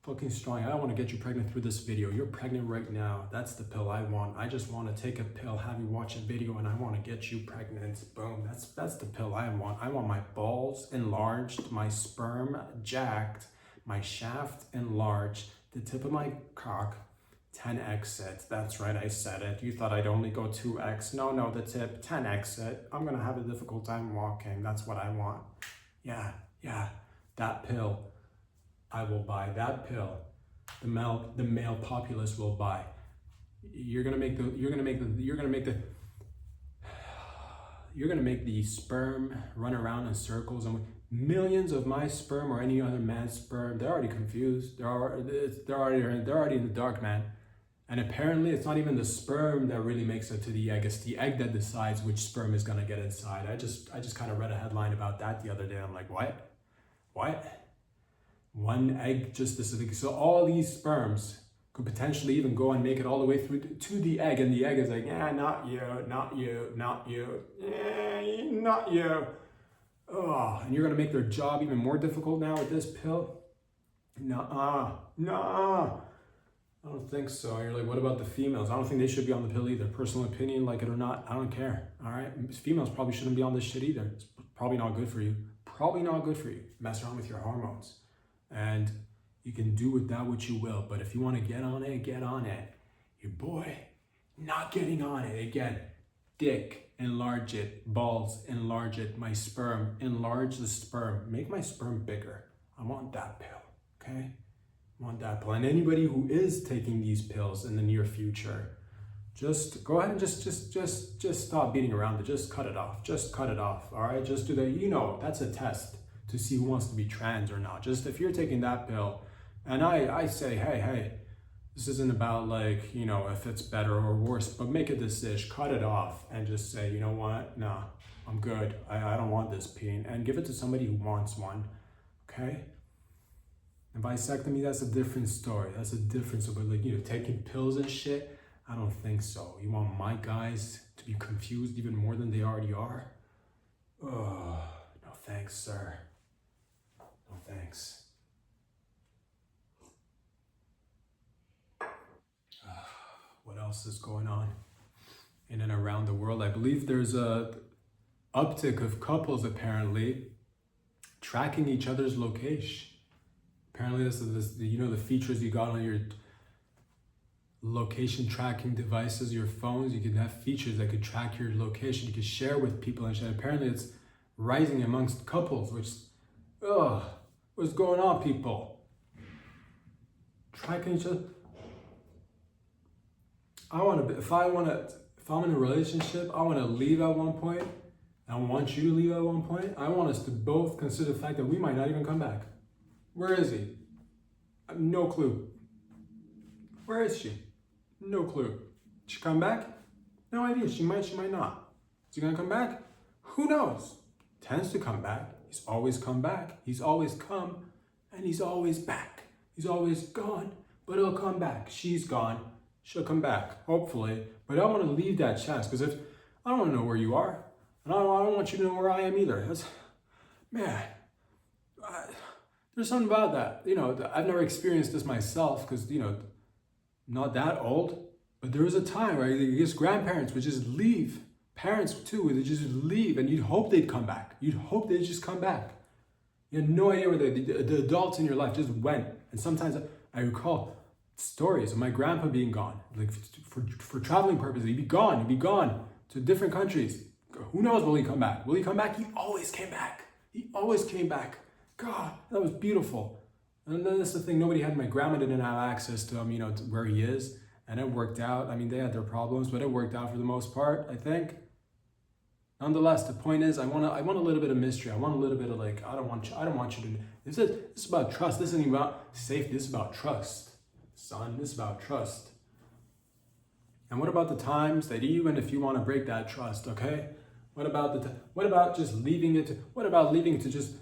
fucking strong. I don't want to get you pregnant through this video. You're pregnant right now. That's the pill I want. I just want to take a pill, have you watch a video, and I want to get you pregnant. Boom. That's the pill I want. I want my balls enlarged, my sperm jacked, my shaft enlarged, the tip of my cock 10x it. That's right, I said it. You thought I'd only go 2x. No, the tip 10x it. I'm gonna have a difficult time walking. That's what I want. Yeah, that pill. I will buy that pill. the male populace will buy. You're gonna make the sperm run around in circles, and millions of my sperm or any other man's sperm, they're already confused. They're already in the dark, man. And apparently it's not even the sperm that really makes it to the egg. It's the egg that decides which sperm is gonna get inside. I just kind of read a headline about that the other day. I'm like, what? One egg just this. So all these sperms could potentially even go and make it all the way through to the egg, and the egg is like, not you, not you, not you, not you. Oh, and you're gonna make their job even more difficult now with this pill? Nuh-uh. I don't think so. And you're like, what about the females? I don't think they should be on the pill either. Personal opinion, like it or not, I don't care. All right, females probably shouldn't be on this shit either. It's probably not good for you. Probably not good for you. Mess around with your hormones, and you can do with that what you will. But if you want to get on it, get on it. Your boy, not getting on it. Again, dick, enlarge it. Balls, enlarge it. My sperm, enlarge the sperm. Make my sperm bigger. I want that pill, okay? I want that pill. And anybody who is taking these pills in the near future, just go ahead and just stop beating around it. Just cut it off. Just cut it off, all right? Just do that. You know, that's a test to see who wants to be trans or not. Just if you're taking that pill, and I say, hey, this isn't about like, you know, if it's better or worse, but make a decision, cut it off, and just say, you know what, nah, I'm good. I don't want this pain, and give it to somebody who wants one, okay? And vasectomy, that's a different story. That's a different story. But like, you know, taking pills and shit, I don't think so. You want my guys to be confused even more than they already are? Oh, no thanks, sir. No thanks. What else is going on in and around the world? I believe there's a uptick of couples apparently tracking each other's location. Apparently this is you know, the features you got on your location tracking devices, your phones, you can have features that could track your location, you can share with people and shit. Apparently it's rising amongst couples, which, what's going on, people? Tracking each other. If I'm in a relationship, I want to leave at one point. I want you to leave at one point. I want us to both consider the fact that we might not even come back. Where is he? I have no clue. Where is she? No clue. She come back? No idea. She might not. Is he gonna come back? Who knows? Tends to come back. He's always come back. He's always come, and he's always back. He's always gone, but he'll come back. She's gone. She'll come back, hopefully. But I want to leave that chance, because if I don't want to know where you are, and I don't want you to know where I am either. There's something about that. You know, I've never experienced this myself, because, you know, I'm not that old. But there was a time where I guess grandparents would just leave. Parents too, would just leave, and you'd hope they'd come back. You'd hope they'd just come back. You had no idea where the adults in your life just went. And sometimes I recall stories of my grandpa being gone, like for traveling purposes. He'd be gone to different countries. Who knows, will he come back? Will he come back? He always came back. God, that was beautiful. And then that's the thing, nobody had, my grandma didn't have access to him, you know, to where he is. And it worked out. I mean, they had their problems, but it worked out for the most part, I think. Nonetheless, the point is, I want a little bit of mystery. I want a little bit of like, I don't want you to. This is about trust. This isn't about safety. This is about trust, son. This is about trust. And what about the times that even if you want to break that trust, okay? What about just leaving it? What about leaving it to just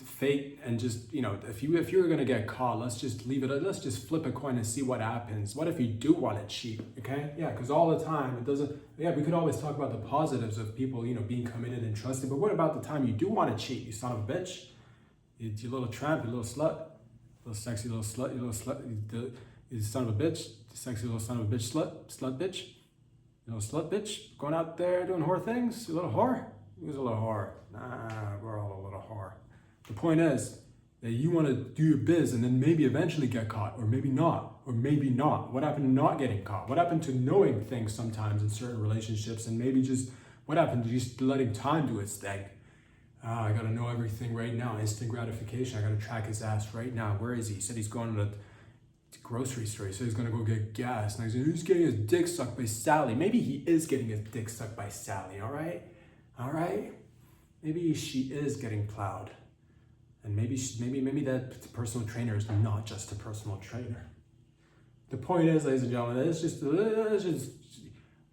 fate and just, you know, if you're gonna get caught, let's just leave it. Let's just flip a coin and see what happens. What if you do want to cheat? Okay, yeah, because all the time it doesn't. Yeah, we could always talk about the positives of people, you know, being committed and trusted. But what about the time you do want to cheat? You son of a bitch, you little tramp, you little slut, little sexy little slut, you little slut, you son of a bitch, you sexy little son of a bitch, slut bitch, you little slut bitch, going out there doing whore things, you little whore. Who's a little whore? Nah, we're all a little whore. The point is that you want to do your biz and then maybe eventually get caught, or maybe not, What happened to not getting caught? What happened to knowing things sometimes in certain relationships, and maybe just what happened to just letting time do its thing? I got to know everything right now, instant gratification. I got to track his ass right now. Where is he? He said he's going to grocery store. So he's gonna go get gas. And he's getting his dick sucked by Sally. Maybe he is getting his dick sucked by Sally, all right? All right? Maybe she is getting plowed. And maybe that personal trainer is not just a personal trainer. The point is, ladies and gentlemen, it's just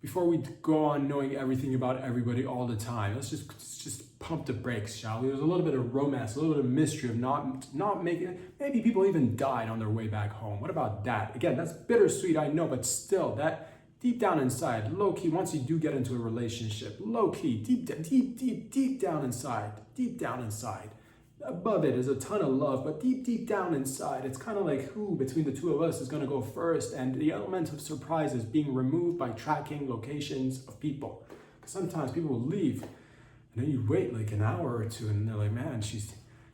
before we go on knowing everything about everybody all the time, let's just pump the brakes, shall we? There's a little bit of romance, a little bit of mystery of not making it. Maybe people even died on their way back home. What about that? Again, that's bittersweet, I know, but still, that deep down inside, low key, once you do get into a relationship, low key, deep down inside, above it is a ton of love, but deep down inside, it's kind of like who between the two of us is going to go first, and the element of surprise is being removed by tracking locations of people. Because sometimes people will leave, and then you wait like an hour or two, and they're like, man, she's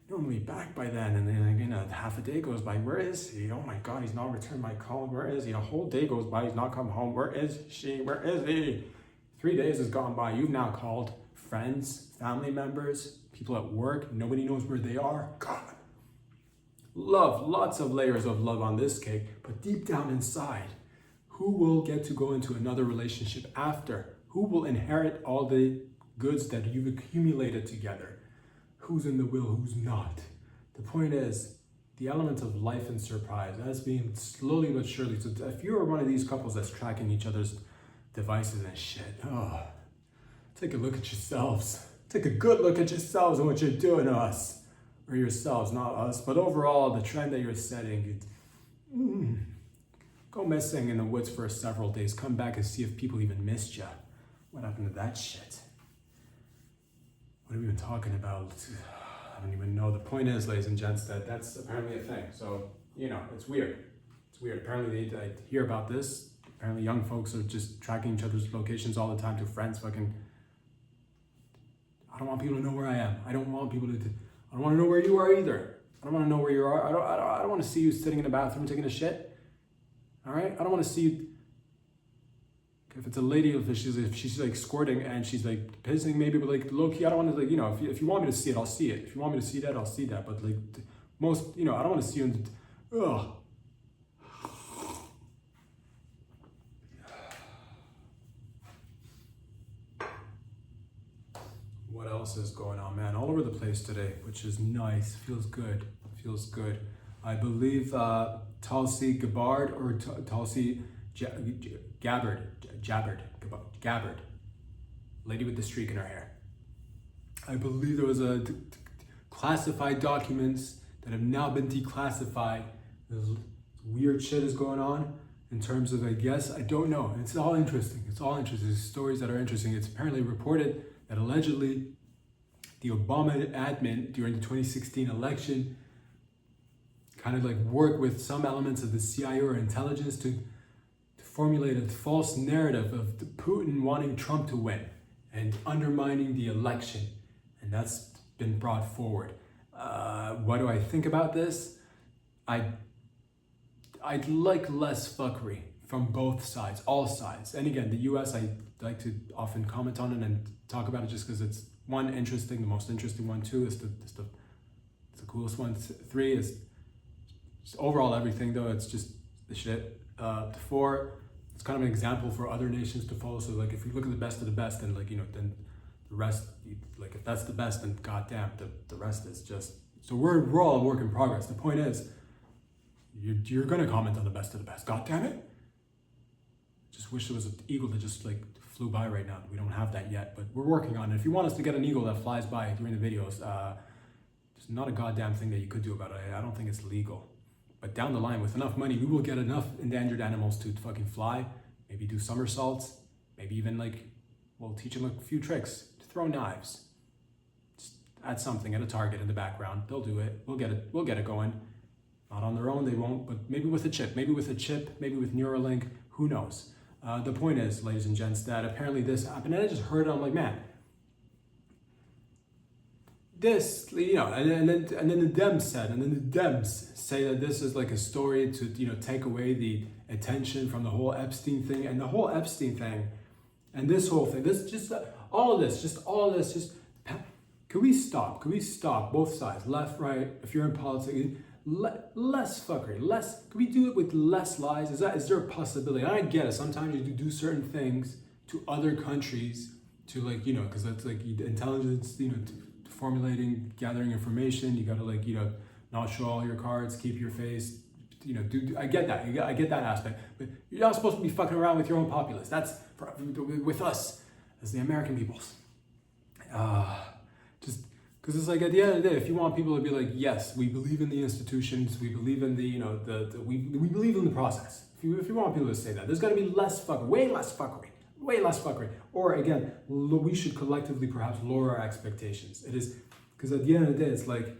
normally back by then, and then like, half a day goes by. Where is he? Oh my God, he's not returned my call. Where is he? A whole day goes by, he's not come home. Where is she? Where is he? 3 days has gone by. You've now called friends, family members, people at work. Nobody knows where they are. God. Love, lots of layers of love on this cake, but deep down inside, who will get to go into another relationship after? Who will inherit all the goods that you've accumulated together? Who's in the will, who's not? The point is, the element of life and surprise, that's being slowly but surely. So if you're one of these couples that's tracking each other's devices and shit, take a look at yourselves. Take a good look at yourselves and what you're doing to us. Or yourselves, not us. But overall, the trend that you're setting, go missing in the woods for several days. Come back and see if people even missed you. What happened to that shit? What are we even talking about? I don't even know. The point is, ladies and gents, that's apparently a thing. So, it's weird. It's weird. Apparently, I hear about this. Apparently, young folks are just tracking each other's locations all the time to friends. I don't want people to know where I am. I don't want people to. I don't want to know where you are either. I don't want to know where you are. I don't want to see you sitting in the bathroom taking a shit. All right. I don't want to see you. If it's a lady, if she's like squirting and she's like pissing, maybe, but like low key, I don't want to if you want me to see it, I'll see it. If you want me to see that, I'll see that. But like most, I don't want to see you. Ugh. What else is going on, man? All over the place today, which is nice. Feels good. I believe Tulsi Gabbard or Tulsi Gabbard, lady with the streak in her hair. I believe there was classified documents that have now been declassified. There's weird shit is going on in terms of, I don't know. It's all interesting. There's stories that are interesting. It's apparently reported that allegedly the Obama admin during the 2016 election kind of like worked with some elements of the CIA or intelligence to formulate a false narrative of Putin wanting Trump to win and undermining the election. And that's been brought forward. What do I think about this? I'd like less fuckery from both sides, all sides. And again, the US, I like to often comment on it and talk about it just because it's one, interesting, the most interesting one. Two, is the coolest one. Three is just overall everything, though. It's just the shit. Four, it's kind of an example for other nations to follow. So like if you look at the best of the best, and then the rest, like if that's the best, then goddamn, the rest is just. So we're all a work in progress. The point is, you're gonna comment on the best of the best. God damn it! Just wish there was an eagle that just like flew by right now. We don't have that yet, but we're working on it. If you want us to get an eagle that flies by during the videos, there's not a goddamn thing that you could do about it. I don't think it's legal. But down the line, with enough money, we will get enough endangered animals to fucking fly, maybe do somersaults, maybe even we'll teach them a few tricks, to throw knives. Just add something at a target in the background. They'll do it. We'll get it going. Not on their own, they won't, but maybe with a chip, maybe with Neuralink, who knows? The point is, ladies and gents, that apparently this happened, and I just heard it, I'm like, man, this, and then the Dems say that this is like a story to, take away the attention from the whole Epstein thing, and the whole Epstein thing, and this whole thing, all of this, can we stop, both sides, left, right, if you're in politics, less fuckery, less. Can we do it with less lies? Is there a possibility? And I get it. Sometimes you do certain things to other countries to like, you know, because that's like intelligence, you know, formulating, gathering information. You gotta like, you know, not show all your cards, keep your face. You know, I get that. I get that aspect, but you're not supposed to be fucking around with your own populace. That's with us as the American peoples. Just because it's like at the end of the day, if you want people to be like, yes, we believe in the institutions, we believe in the, you know, we believe in the process. If you want people to say that, there's got to be less fuckery, way less fuckery. Or again, we should collectively perhaps lower our expectations. It is because at the end of the day, it's like.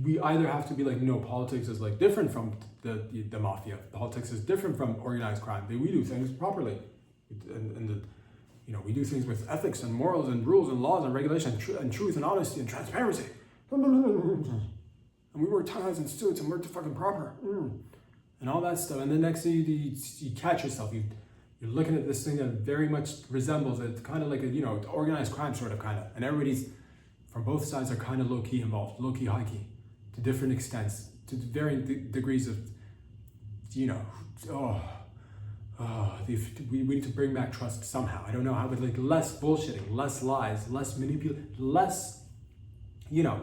We either have to be like, no, politics is like different from the mafia. Politics is different from organized crime. We do things properly, and you know, we do things with ethics and morals and rules and laws and regulation and truth and honesty and transparency. And we wear ties and suits and we're fucking proper and all that stuff. And the next thing you catch yourself, you're looking at this thing that very much resembles it, kind of like a, you know, organized crime sort of kind of, and everybody's. From both sides are kind of low-key involved, low-key, high-key, to different extents, to varying degrees of, you know, we need to bring back trust somehow. I don't know how, but like less bullshitting, less lies, less manipulation, less, you know,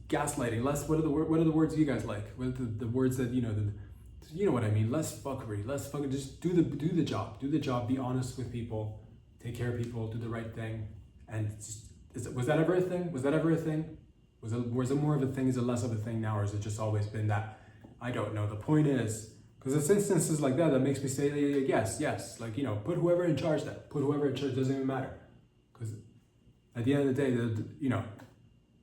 gaslighting, less, what are the words you guys like? What are the words that, you know what I mean? Less fuckery, less fucking, just do the job, be honest with people, take care of people, do the right thing, and just, was that ever a thing? Was it more of a thing? Is it less of a thing now, or has it just always been that? I don't know. The point is, because it's instances like that makes me say yes. Like, you know, put whoever in charge then. Put whoever in charge, doesn't even matter. Because at the end of the day, you know,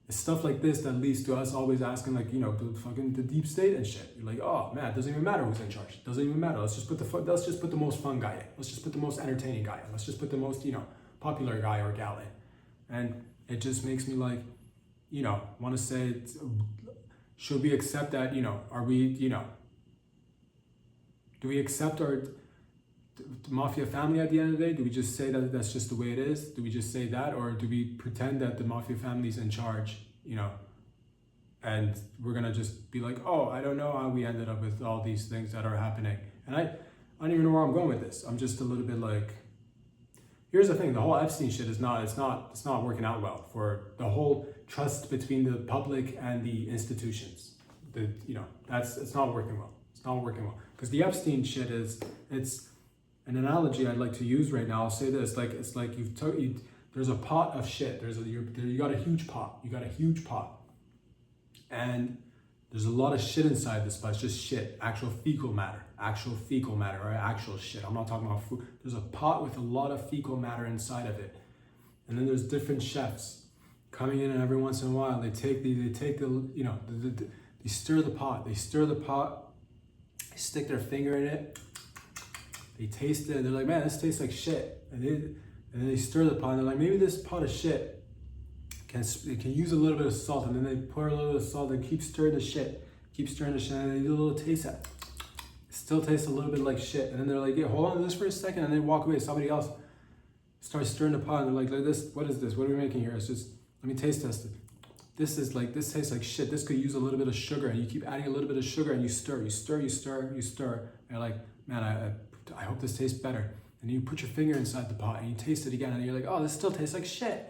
it's stuff like this that leads to us always asking, like, you know, the deep state and shit. You're like, oh man, it doesn't even matter who's in charge. It doesn't even matter. Let's just put the most fun guy in. Let's just put the most entertaining guy in. Let's just put the most, you know, popular guy or gal in. And it just makes me like, you know, want to say, should we accept that, you know, are we, you know, do we accept our mafia family at the end of the day? Do we just say that that's just the way it is? Do we just say that? Or do we pretend that the mafia family's in charge, you know, and we're going to just be like, oh, I don't know how we ended up with all these things that are happening. And I don't even know where I'm going with this. I'm just a little bit like, here's the thing, the whole Epstein shit is not working out well for the whole trust between the public and the institutions. You know, it's not working well. It's not working well. Because the Epstein shit it's an analogy I'd like to use right now. I'll say this, like, it's like there's a pot of shit. You got a huge pot. And there's a lot of shit inside this pot. It's just shit, actual fecal matter, or actual shit. I'm not talking about food. There's a pot with a lot of fecal matter inside of it. And then there's different chefs coming in, and every once in a while they take the you know, they stir the pot. They stick their finger in it. They taste it. They're like, man, this tastes like shit. And then they stir the pot. And they're like, maybe this pot of shit can use a little bit of salt. And then they pour a little bit of salt and keep stirring the shit. And they do a little taste that. It still tastes a little bit like shit. And then they're like, yeah, hold on to this for a second. And they walk away. Somebody else starts stirring the pot. And they're like this, what is this? What are we making here? It's just, let me taste test it. This tastes like shit. This could use a little bit of sugar. And you keep adding a little bit of sugar and you stir. And you're like, man, I hope this tastes better. And you put your finger inside the pot and you taste it again. And you're like, oh, this still tastes like shit.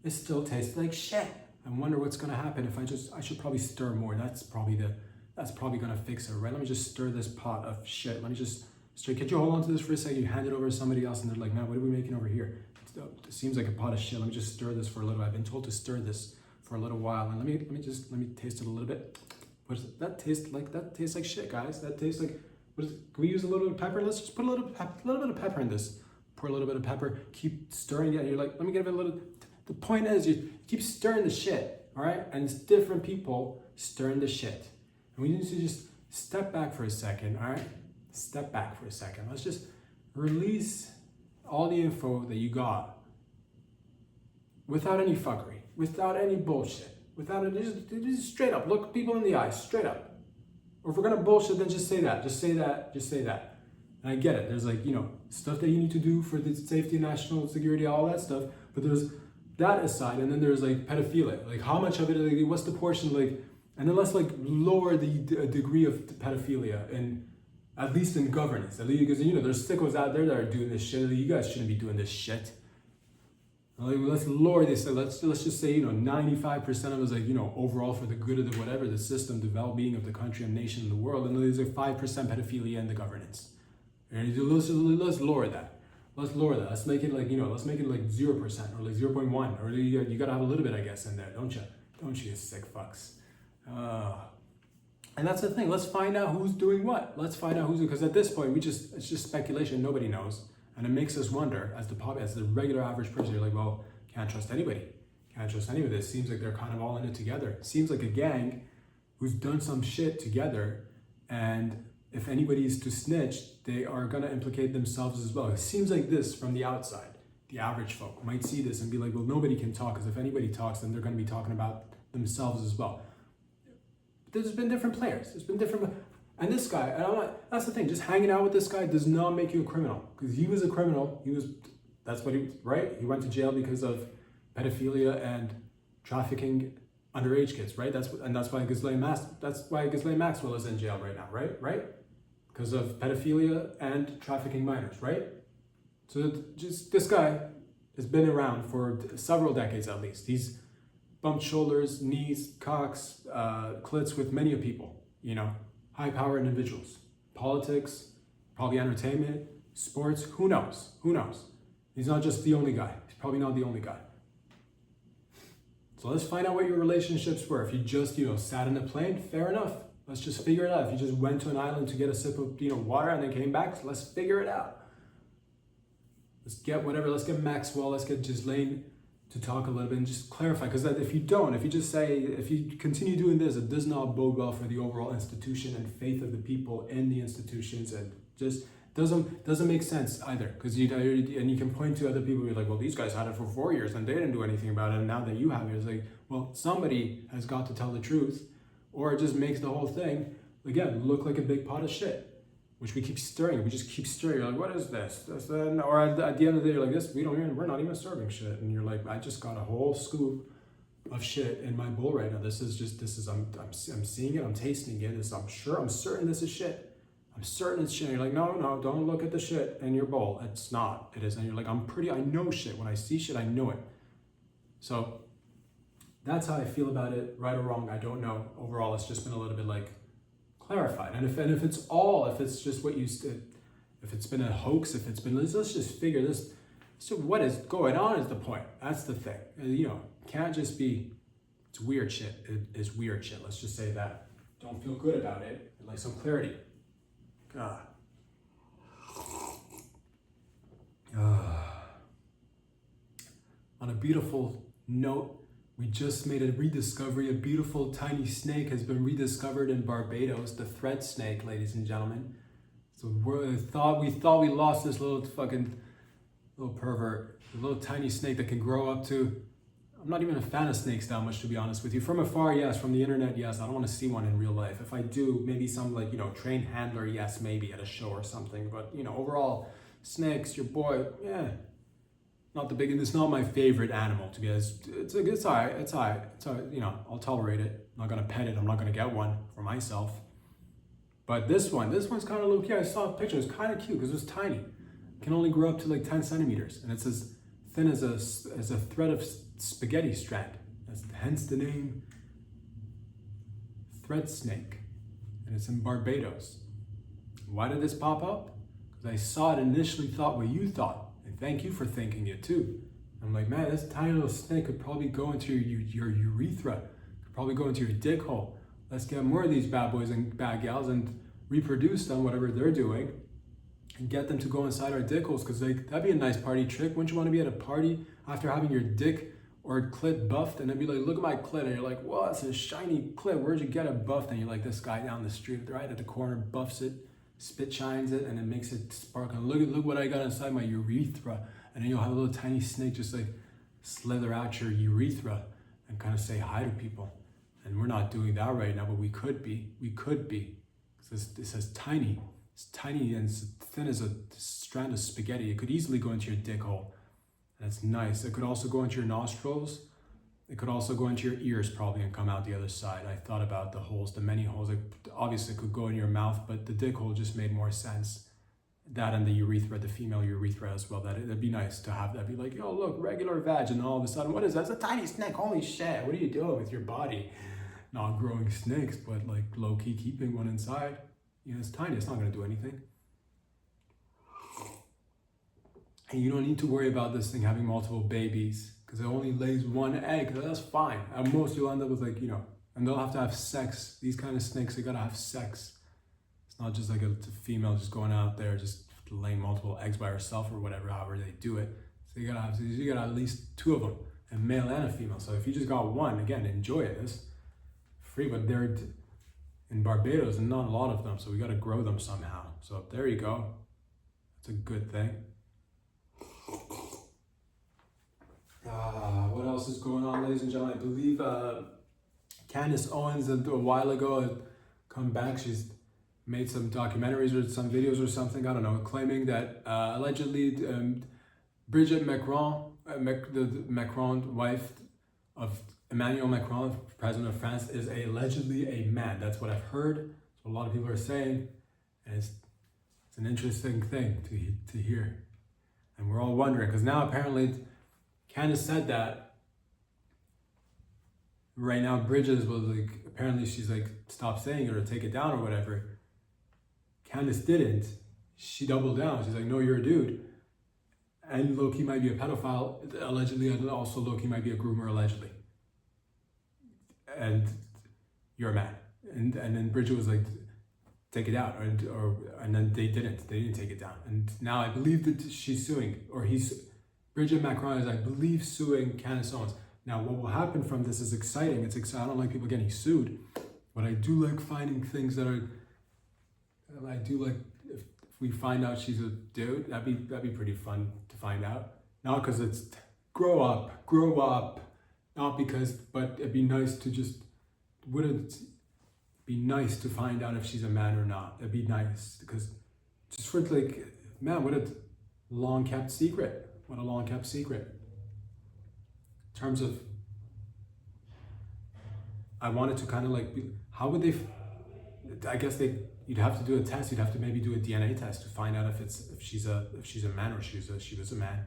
It still tastes like shit. I wonder what's gonna happen if I should probably stir more. That's probably gonna fix it, right? Let me just stir this pot of shit. Let me just stir. Could you hold on to this for a second? You hand it over to somebody else and they're like, man, what are we making over here? It seems like a pot of shit. Let me just stir this for a little. I've been told to stir this for a little while. And let me taste it a little bit. What does that taste like? That tastes like shit, guys. That tastes like, can we use a little bit of pepper? Let's just put a little bit of pepper in this. Pour a little bit of pepper, keep stirring it. And you're like, let me give it a little. The point is, you keep stirring the shit, all right? And it's different people stirring the shit. And we need to just step back for a second, all right? Step back for a second. Let's just release all the info that you got without any fuckery, without any bullshit, just straight up. Look people in the eyes, straight up. Or if we're gonna bullshit, then just say that. Just say that. And I get it. There's like, you know, stuff that you need to do for the safety, national security, all that stuff. But there's that aside, and then there's like pedophilia. Like how much of it, like what's the portion, like And then let's like lower the degree of pedophilia in, at least in governance, at least because there's sickos out there that are doing this shit. You guys shouldn't be doing this shit. Like, let's lower this. Let's just say 95% of it is like overall for the good of the whatever the system, the well-being of the country and nation and the world, and there's like 5% pedophilia in the governance. And let's lower that. Let's lower that. Let's make it like let's make it like 0% or like 0.1, or you gotta have a little bit, I guess, in there, don't you? Don't you, sick fucks? And that's the thing. Let's find out who's doing what. Let's find out who's, because at this point it's just speculation. Nobody knows. And it makes us wonder, as the regular average person, you're like, well, can't trust anybody. Can't trust any of this. Seems like they're kind of all in it together. It seems like a gang who's done some shit together, and if anybody's to snitch, they are gonna implicate themselves as well. It seems like this from the outside. The average folk might see this and be like, well, nobody can talk, because if anybody talks, then they're gonna be talking about themselves as well. There's been different players. There's been different. And this guy, that's the thing, just hanging out with this guy does not make you a criminal. Because he was a criminal, that's what he was, right? He went to jail because of pedophilia and trafficking underage kids, right? That's why Ghislaine Maxwell is in jail right now, right? Because of pedophilia and trafficking minors, right? So just this guy has been around for several decades at least. He's bumped shoulders, knees, cocks, clits with many people, high-power individuals, politics, probably entertainment, sports, who knows? He's not just the only guy. He's probably not the only guy. So let's find out what your relationships were. If you just, sat in a plane, fair enough. Let's just figure it out. If you just went to an island to get a sip of, water and then came back, let's figure it out. Let's get Maxwell, let's get Ghislaine to talk a little bit and just clarify, because if you continue doing this, it does not bode well for the overall institution and faith of the people in the institutions, and just doesn't make sense either. Because you can point to other people who are like, well, these guys had it for 4 years and they didn't do anything about it, and now that you have it, it's like, well, somebody has got to tell the truth, or it just makes the whole thing again look like a big pot of shit, which we keep stirring. We just keep stirring. You're like, what is this? Or at the end of the day, you're like, we're not even serving shit. And you're like, I just got a whole scoop of shit in my bowl right now. I'm seeing it, I'm tasting it. I'm certain this is shit. I'm certain it's shit. And you're like, no, don't look at the shit in your bowl. It's not. It is. And you're like, I know shit. When I see shit, I know it. So that's how I feel about it. Right or wrong, I don't know. Overall, it's just been a little bit like clarified. And if it's just what you said, if it's been a hoax, if it's been, let's just figure this. So what is going on is the point. That's the thing. Can't just be, it's weird shit. It is weird shit. Let's just say that. Don't feel good about it. I'd like some clarity. God. On a beautiful note, we just made a rediscovery. A beautiful tiny snake has been rediscovered in Barbados, the thread snake, ladies and gentlemen. So we thought we lost this little pervert, a little tiny snake that can grow up to. I'm not even a fan of snakes that much, to be honest with you. From afar, yes. From the internet, yes. I don't want to see one in real life. If I do, maybe some trained handler, yes, maybe at a show or something. But overall, snakes, your boy, yeah. Not the biggest. It's not my favorite animal, to be honest. It's alright. It's alright. I'll tolerate it. I'm not gonna pet it. I'm not gonna get one for myself. But this one's kind of low key. I saw a picture. It's kind of cute because it's tiny. It can only grow up to like 10 centimeters, and it's as thin as a thread of spaghetti strand. Hence the name thread snake, and it's in Barbados. Why did this pop up? Because I saw it and initially thought what you thought. And thank you for thinking it too. I'm like, man, this tiny little snake could probably go into your urethra, could probably go into your dick hole. Let's get more of these bad boys and bad gals and reproduce them, whatever they're doing, and get them to go inside our dick holes, because that'd be a nice party trick. Wouldn't you want to be at a party after having your dick or clit buffed and then be like, look at my clit, and you're like, whoa, it's a shiny clit, where'd you get it buffed? And you're like, this guy down the street right at the corner buffs it, spit shines it, and it makes it sparkle. Look what I got inside my urethra. And then you'll have a little tiny snake just like slither out your urethra and kind of say hi to people. And we're not doing that right now, but we could be. This says tiny. It's tiny and it's thin as a strand of spaghetti. It could easily go into your dick hole. And it's nice. It could also go into your nostrils. It could also go into your ears probably and come out the other side. I thought about the holes, the many holes. Like, obviously it could go in your mouth, but the dick hole just made more sense. That and the urethra, the female urethra as well. That'd be nice to have that. Be like, yo, look, regular vag, and all of a sudden, what is that? It's a tiny snake. Holy shit! What are you doing with your body? Not growing snakes, but like low key keeping one inside. You know, it's tiny. It's not gonna do anything. And you don't need to worry about this thing having multiple babies because it only lays one egg. That's fine. At most, you'll end up with like, you know, and they'll have to have sex. These kind of snakes, they gotta have sex. It's not just like a female just going out there just laying multiple eggs by herself or whatever, however they do it. So you gotta at least 2 of them, a male and a female. So if you just got one, again, enjoy it. It's free, but they're in Barbados and not a lot of them, so we gotta grow them somehow. So there you go. It's a good thing. What else is going on, ladies and gentlemen? I believe Candace Owens a while ago had come back. She's made some documentaries or some videos or something, I don't know, claiming that allegedly Brigitte Macron, the Macron wife of Emmanuel Macron, president of France, is allegedly a man. That's what I've heard. That's what a lot of people are saying. And it's an interesting thing to hear. And we're all wondering, because now apparently Candace said that right now Bridget was like, apparently she's like, stop saying it or take it down or whatever. Candace didn't. She doubled down. She's like, no, you're a dude. And Loki might be a pedophile, allegedly, and also Loki might be a groomer, allegedly. And you're a man. And then Bridget was like, take it out. And then they didn't take it down. And now I believe that she's suing, or Bridget Macron is, I believe, suing Candace Owens. Now, what will happen from this is exciting. It's exciting. I don't like people getting sued, but I do like finding things that are, I do like if we find out she's a dude, that'd be pretty fun to find out. Not because it's grow up, not because, but it'd be nice to just, wouldn't it be nice to find out if she's a man or not? It'd be nice because just for like, man, what a long kept secret. What a long kept secret. In terms of, I wanted to kind of like, how would they, I guess you'd have to do a test. You'd have to maybe do a DNA test to find out if she's a man or she was a man.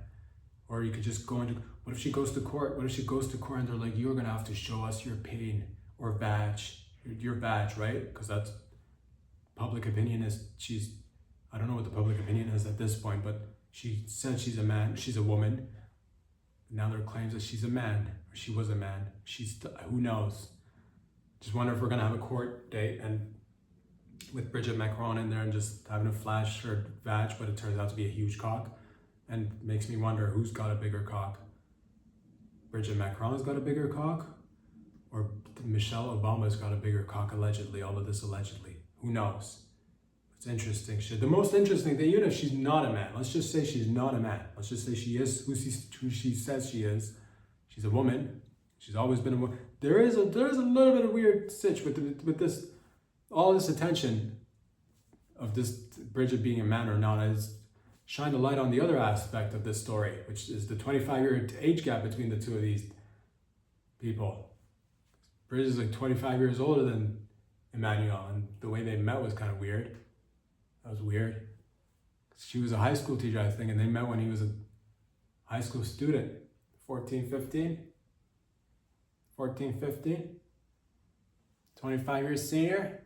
Or you could just go into, what if she goes to court? What if she goes to court and they're like, you're gonna have to show us your pain or badge, your badge, right? Because that's public opinion is I don't know what the public opinion is at this point, but she said she's a man, she's a woman. Now there are claims that she's a man or she was a man. Who knows? Just wonder if we're gonna have a court date and with Brigitte Macron in there and just having a flash her vag, but it turns out to be a huge cock. And makes me wonder who's got a bigger cock. Brigitte Macron's got a bigger cock? Or Michelle Obama's got a bigger cock, allegedly, all of this allegedly. Who knows? It's interesting shit. The most interesting thing, even if she's not a man, let's just say she's not a man. Let's just say she is who she says she is. She's a woman. She's always been a woman. There is a little bit of weird sitch with this, all this attention of this Bridget being a man or not has shined a light on the other aspect of this story, which is the 25-year age gap between the two of these people. Bridget is like 25 years older than Emmanuel, and the way they met was kind of weird. That was weird. She was a high school teacher, I think, and they met when he was a high school student, 14, 15. 25 years senior.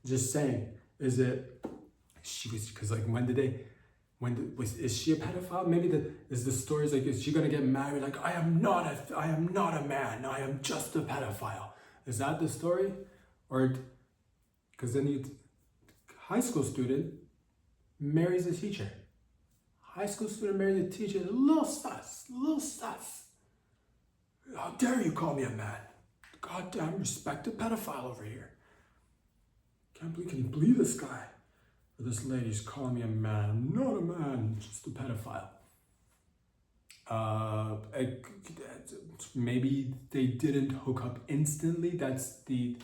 Just saying. Is it, she was, because like is she a pedophile? Maybe is the story like, is she gonna get married? Like, I am not a man, I am just a pedophile. Is that the story? Or, because then high school student marries a teacher. High school student marries a teacher, a little sus. How dare you call me a man? Goddamn respect a pedophile over here. Can you believe this guy? Or this lady's calling me a man. I'm not a man, just a pedophile. Maybe they didn't hook up instantly. That's the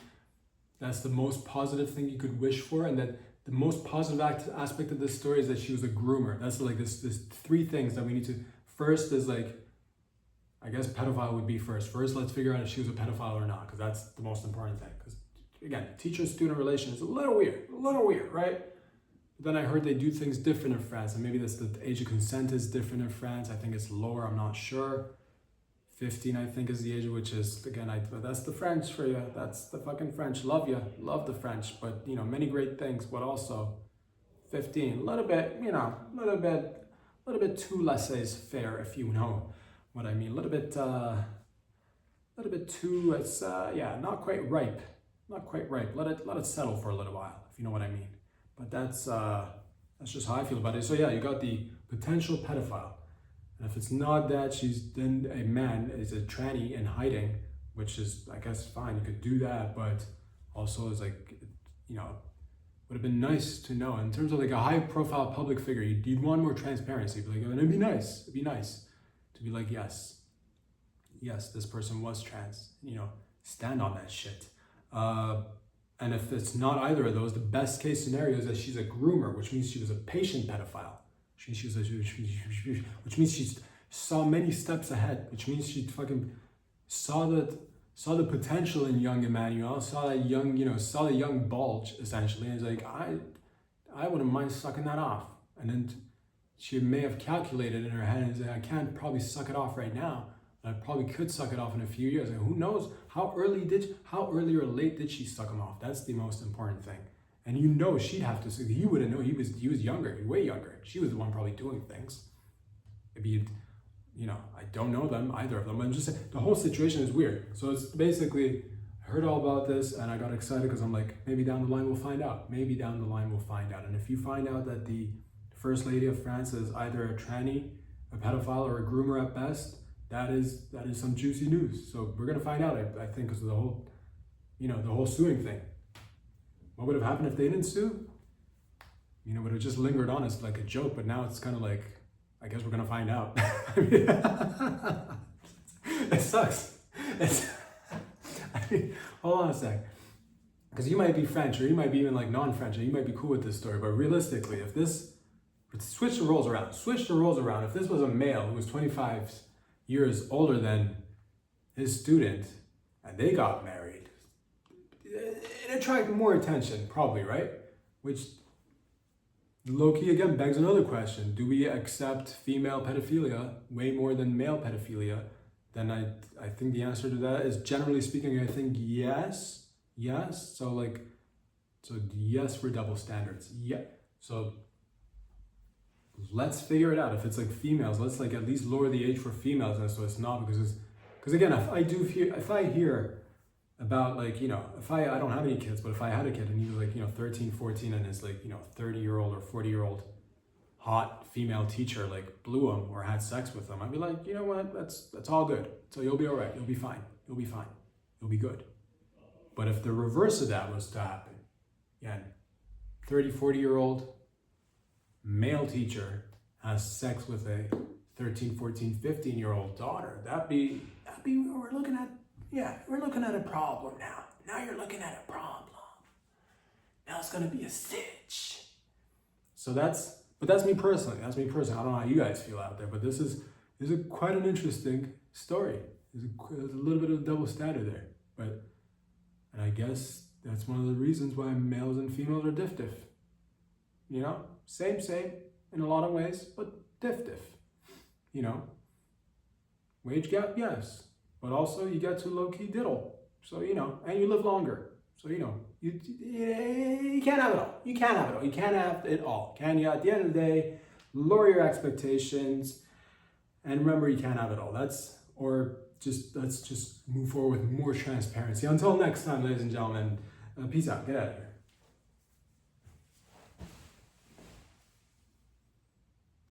most positive thing you could wish for, and that the most positive aspect of this story is that she was a groomer. That's like this three things that we need to. First is like, I guess pedophile would be first. First, let's figure out if she was a pedophile or not, because that's the most important thing. Because again, teacher-student relation is a little weird, right? But then I heard they do things different in France, and maybe that's the age of consent is different in France. I think it's lower, I'm not sure. 15, I think, is the age, which is, again, that's the French for you. That's the fucking French. Love you. Love the French. But, you know, many great things, but also 15. A little bit, you know, a little bit too laissez-faire, if you know what I mean. A little bit too, it's, yeah, not quite ripe. Not quite ripe. Let it settle for a little while, if you know what I mean. But that's just how I feel about it. So, yeah, you got the potential pedophile. And if it's not that, she's then a man, is a tranny in hiding, which is, I guess, fine. You could do that, but also is like, you know, would have been nice to know. In terms of like a high-profile public figure, you'd want more transparency. You'd be like, and it'd be nice to be like, yes, this person was trans. You know, stand on that shit. And if it's not either of those, the best case scenario is that she's a groomer, which means she was a patient pedophile. Which means she saw many steps ahead. Which means she fucking saw the potential in young Emmanuel, saw the young bulge essentially, and is like, I wouldn't mind sucking that off. And then she may have calculated in her head and said, I can't probably suck it off right now. I probably could suck it off in a few years. And who knows how early or late did she suck him off? That's the most important thing. And you know she'd have to, he wouldn't know, he was younger, way younger. She was the one probably doing things. Maybe, you know, I don't know them, either of them. I'm just saying, the whole situation is weird. So it's basically, I heard all about this and I got excited because I'm like, maybe down the line we'll find out. Maybe down the line we'll find out. And if you find out that the First Lady of France is either a tranny, a pedophile, or a groomer at best, that is some juicy news. So we're gonna find out, I think, because of the whole, you know, the whole suing thing. What would have happened if they didn't sue? You know, would have just lingered on as like a joke, but now it's kind of like, I guess we're gonna find out. It sucks. Hold on a sec. Because you might be French, or you might be even like non-French, and you might be cool with this story, but realistically, switch the roles around. If this was a male who was 25 years older than his student, and they got married, it attracted more attention, probably, right? Which, low-key, again, begs another question. Do we accept female pedophilia way more than male pedophilia? Then I think the answer to that is, generally speaking, I think yes. So yes for double standards. Yeah. So let's figure it out. If it's like females, let's like at least lower the age for females, and so it's not, because again, if I hear about, like, you know, if I don't have any kids, but if I had a kid and he was like, you know, 13, 14, and his like, you know, 30-year-old or 40-year-old hot female teacher like blew him or had sex with him, I'd be like, you know what, that's all good. So you'll be all right. You'll be fine. You'll be good. But if the reverse of that was to happen, yeah, 30, 40-year-old male teacher has sex with a 13, 14, 15-year-old daughter, that'd be what we're looking at. Yeah, we're looking at a problem now. Now you're looking at a problem. Now it's gonna be a stitch. So that's me personally. I don't know how you guys feel out there, but this is quite an interesting story. There's a little bit of a double standard there, and I guess that's one of the reasons why males and females are diff. You know, same in a lot of ways, but diff. You know, wage gap, yes. But also you get to low-key diddle. So, you know, and you live longer. So, you know, you can't have it all. You can't have it all, can you? At the end of the day, lower your expectations. And remember, you can't have it all. Let's just move forward with more transparency. Until next time, ladies and gentlemen, peace out. Get out of here.